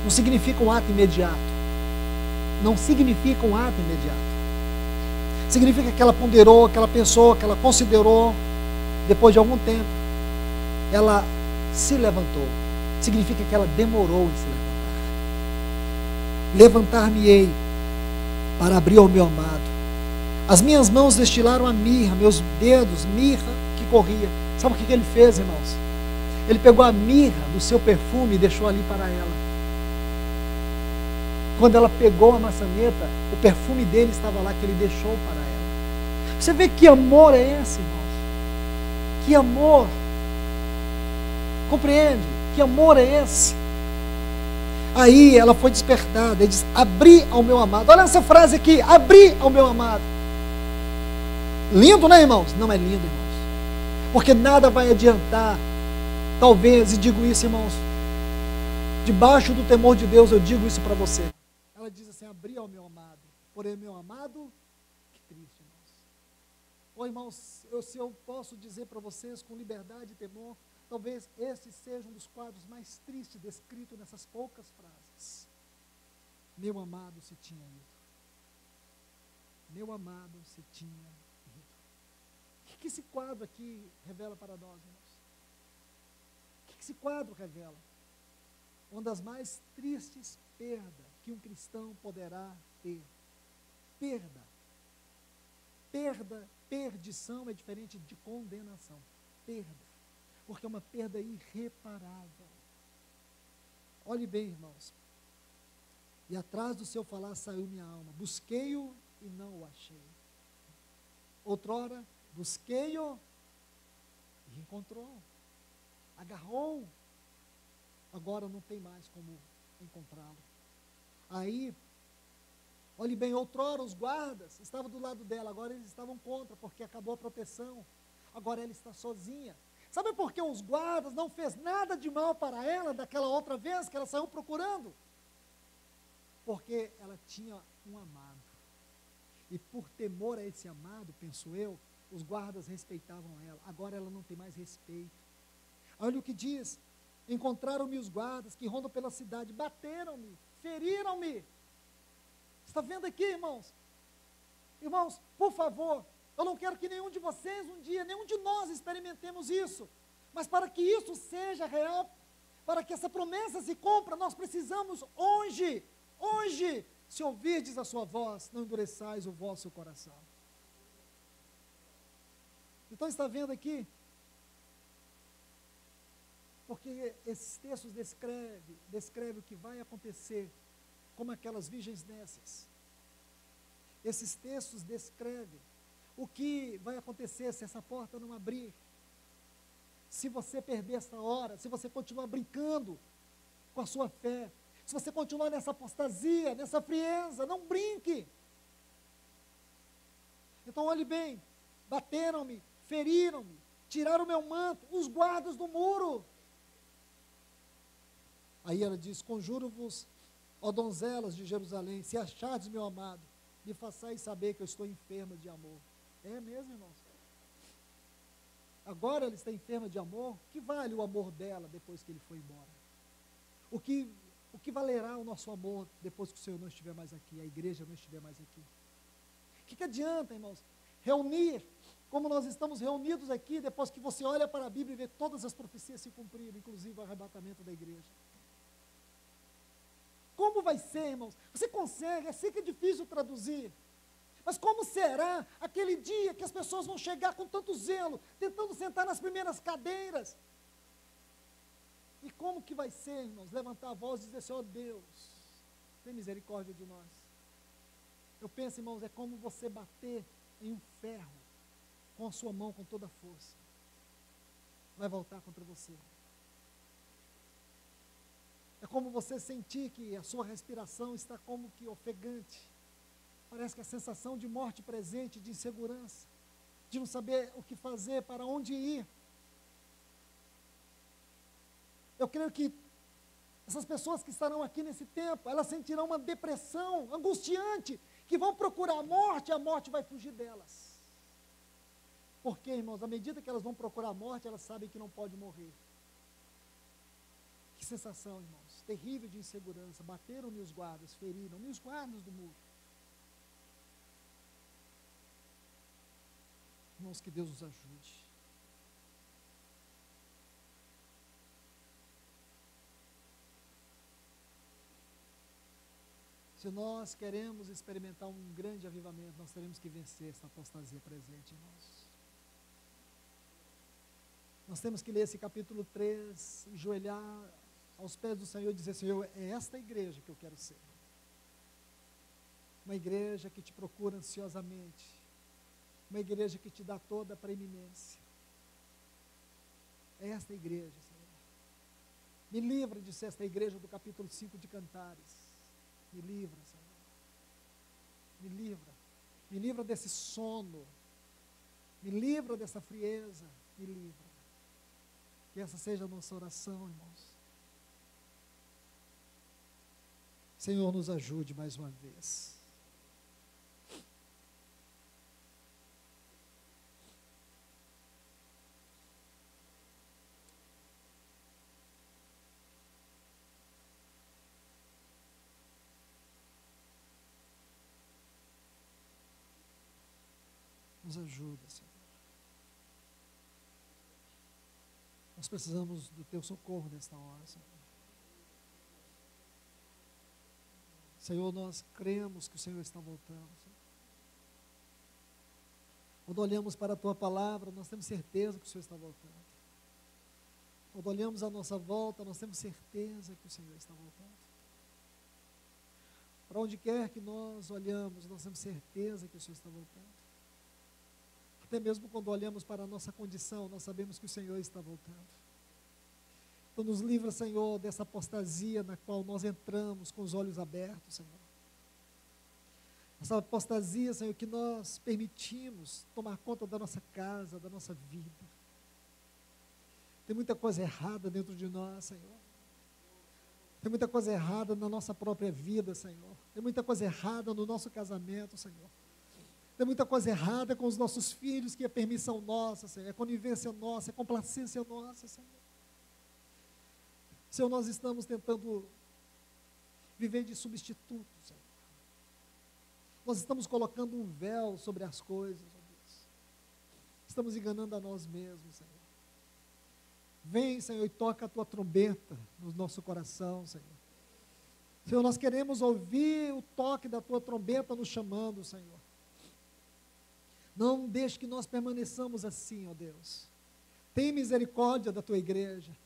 Não significa um ato imediato. Não significa um ato imediato. Significa que ela ponderou, que ela pensou, que ela considerou. Depois de algum tempo, ela se levantou. Significa que ela demorou em se levantar. Levantar-me-ei para abrir ao meu amado. As minhas mãos destilaram a mirra, meus dedos, mirra que corria. Sabe o que ele fez, irmãos? Ele pegou a mirra do seu perfume e deixou ali para ela. Quando ela pegou a maçaneta, o perfume dele estava lá, que ele deixou para ela. Você vê que amor é esse, irmãos? Que amor? Compreende? Que amor é esse? Aí ela foi despertada, ele diz: abri ao meu amado. Olha essa frase aqui: abri ao meu amado. Lindo, né, irmãos? Não é lindo, irmãos, porque nada vai adiantar. Talvez, e digo isso, irmãos, debaixo do temor de Deus, eu digo isso para você. Ela diz assim: abri ao meu amado, porém meu amado, que triste, irmãos. Ô irmãos, se eu posso dizer para vocês com liberdade e temor, talvez esse seja um dos quadros mais tristes descrito nessas poucas frases. Meu amado se tinha ido. Meu amado se tinha ido. O que esse quadro aqui revela para nós, irmãos? O que esse quadro revela? Uma das mais tristes perdas que um cristão poderá ter. Perda. Perda, perdição é diferente de condenação. Perda. Porque é uma perda irreparável. Olhe bem, irmãos. E atrás do seu falar saiu minha alma. Busquei-o e não o achei. Outrora, busquei-o e encontrou. Agarrou. Agora não tem mais como encontrá-lo. Aí, olhe bem, outrora os guardas estavam do lado dela, agora eles estavam contra, porque acabou a proteção. Agora ela está sozinha. Sabe por que os guardas não fez nada de mal para ela daquela outra vez que ela saiu procurando? Porque ela tinha um amado. E por temor a esse amado, penso eu, os guardas respeitavam ela. Agora ela não tem mais respeito. Olha o que diz: encontraram-me os guardas que rondam pela cidade, bateram-me, feriram-me. Está vendo aqui, irmãos? Irmãos, por favor, eu não quero que nenhum de vocês um dia, nenhum de nós experimentemos isso. Mas para que isso seja real, para que essa promessa se cumpra, nós precisamos hoje, se ouvirdes a sua voz, não endureçais o vosso coração. Então está vendo aqui? Porque esses textos descreve o que vai acontecer, como aquelas virgens nécias. Esses textos descrevem o que vai acontecer se essa porta não abrir. Se você perder essa hora, se você continuar brincando com a sua fé, se você continuar nessa apostasia, nessa frieza, não brinque. Então olhe bem, bateram-me, feriram-me, tiraram o meu manto, os guardas do muro. Aí ela diz: conjuro-vos, ó donzelas de Jerusalém, se achardes meu amado, me façais saber que eu estou enferma de amor. É mesmo, irmãos? Agora ela está enferma de amor. Que vale o amor dela depois que ele foi embora? O que valerá o nosso amor depois que o Senhor não estiver mais aqui, a igreja não estiver mais aqui? O que adianta, irmãos, reunir como nós estamos reunidos aqui, depois que você olha para a Bíblia e vê todas as profecias se cumprirem, inclusive o arrebatamento da igreja? Como vai ser, irmãos? Você consegue? Eu sei que é difícil traduzir, mas como será aquele dia que as pessoas vão chegar com tanto zelo, tentando sentar nas primeiras cadeiras? E como que vai ser, irmãos, levantar a voz e dizer: Senhor Deus, tem misericórdia de nós? Eu penso, irmãos, é como você bater em um ferro com a sua mão com toda a força. Vai voltar contra você. É como você sentir que a sua respiração está como que ofegante. Parece que a sensação de morte presente, de insegurança, de não saber o que fazer, para onde ir. Eu creio que essas pessoas que estarão aqui nesse tempo, elas sentirão uma depressão angustiante, que vão procurar a morte, e a morte vai fugir delas. Porque, irmãos, à medida que elas vão procurar a morte, elas sabem que não pode morrer. Que sensação, irmãos, terrível de insegurança. Bateram-me os guardas, feriram-me os guardas do muro. Irmãos, que Deus nos ajude. Se nós queremos experimentar um grande avivamento, nós teremos que vencer essa apostasia presente, irmãos. Nós temos que ler esse capítulo 3, enjoelhar aos pés do Senhor e dizer: Senhor, é esta igreja que eu quero ser. Uma igreja que te procura ansiosamente. Uma igreja que te dá toda a preeminência. É esta igreja, Senhor. Me livra de ser esta igreja do capítulo 5 de Cantares. Me livra, Senhor. Me livra. Me livra desse sono. Me livra dessa frieza. Me livra. Que essa seja a nossa oração, irmãos. Senhor, nos ajude mais uma vez. Nos ajuda, Senhor. Nós precisamos do Teu socorro nesta hora, Senhor. Senhor, nós cremos que o Senhor está voltando, Senhor. Quando olhamos para a Tua palavra, nós temos certeza que o Senhor está voltando. Quando olhamos à nossa volta, nós temos certeza que o Senhor está voltando. Para onde quer que nós olhamos, nós temos certeza que o Senhor está voltando. Até mesmo quando olhamos para a nossa condição, nós sabemos que o Senhor está voltando. Então nos livra, Senhor, dessa apostasia na qual nós entramos com os olhos abertos, Senhor. Essa apostasia, Senhor, que nós permitimos tomar conta da nossa casa, da nossa vida. Tem muita coisa errada dentro de nós, Senhor. Tem muita coisa errada na nossa própria vida, Senhor. Tem muita coisa errada no nosso casamento, Senhor. Tem muita coisa errada com os nossos filhos, que é permissão nossa, Senhor, é conivência nossa, é complacência nossa, Senhor. Senhor, nós estamos tentando viver de substituto, Senhor. Nós estamos colocando um véu sobre as coisas, ó Deus. Estamos enganando a nós mesmos, Senhor. Vem, Senhor, e toca a Tua trombeta no nosso coração, Senhor. Senhor, nós queremos ouvir o toque da Tua trombeta nos chamando, Senhor. Não deixe que nós permaneçamos assim, ó Deus. Tem misericórdia da Tua igreja.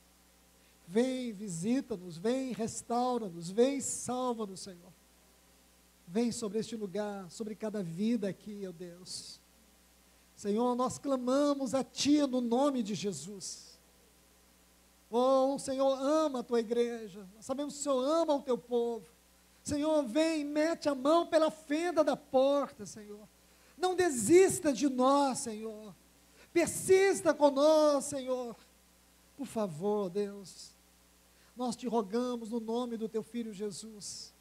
Vem, visita-nos, vem, restaura-nos, vem, salva-nos, Senhor. Vem sobre este lugar, sobre cada vida aqui, ó Deus. Senhor, nós clamamos a Ti no nome de Jesus. Oh, o Senhor ama a Tua igreja, nós sabemos que o Senhor ama o Teu povo. Senhor, vem, mete a mão pela fenda da porta, Senhor. Não desista de nós, Senhor. Persista conosco, Senhor. Por favor, Deus, nós te rogamos no nome do Teu Filho Jesus.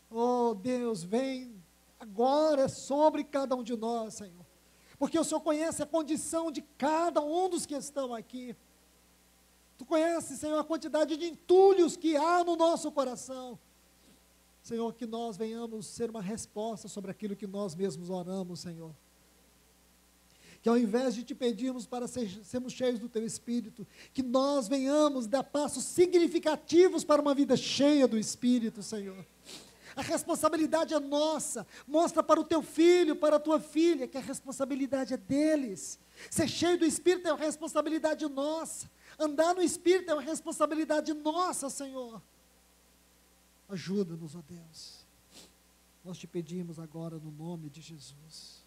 Oh, Deus, vem agora sobre cada um de nós, Senhor. Porque o Senhor conhece a condição de cada um dos que estão aqui. Tu conheces, Senhor, a quantidade de entulhos que há no nosso coração. Senhor, que nós venhamos ser uma resposta sobre aquilo que nós mesmos oramos, Senhor. Que ao invés de te pedirmos para sermos cheios do Teu Espírito, que nós venhamos dar passos significativos para uma vida cheia do Espírito, Senhor. A responsabilidade é nossa. Mostra para o teu filho, para a tua filha, que a responsabilidade é deles. Ser cheio do Espírito é uma responsabilidade nossa. Andar no Espírito é uma responsabilidade nossa, Senhor. Ajuda-nos, ó Deus. Nós te pedimos agora no nome de Jesus.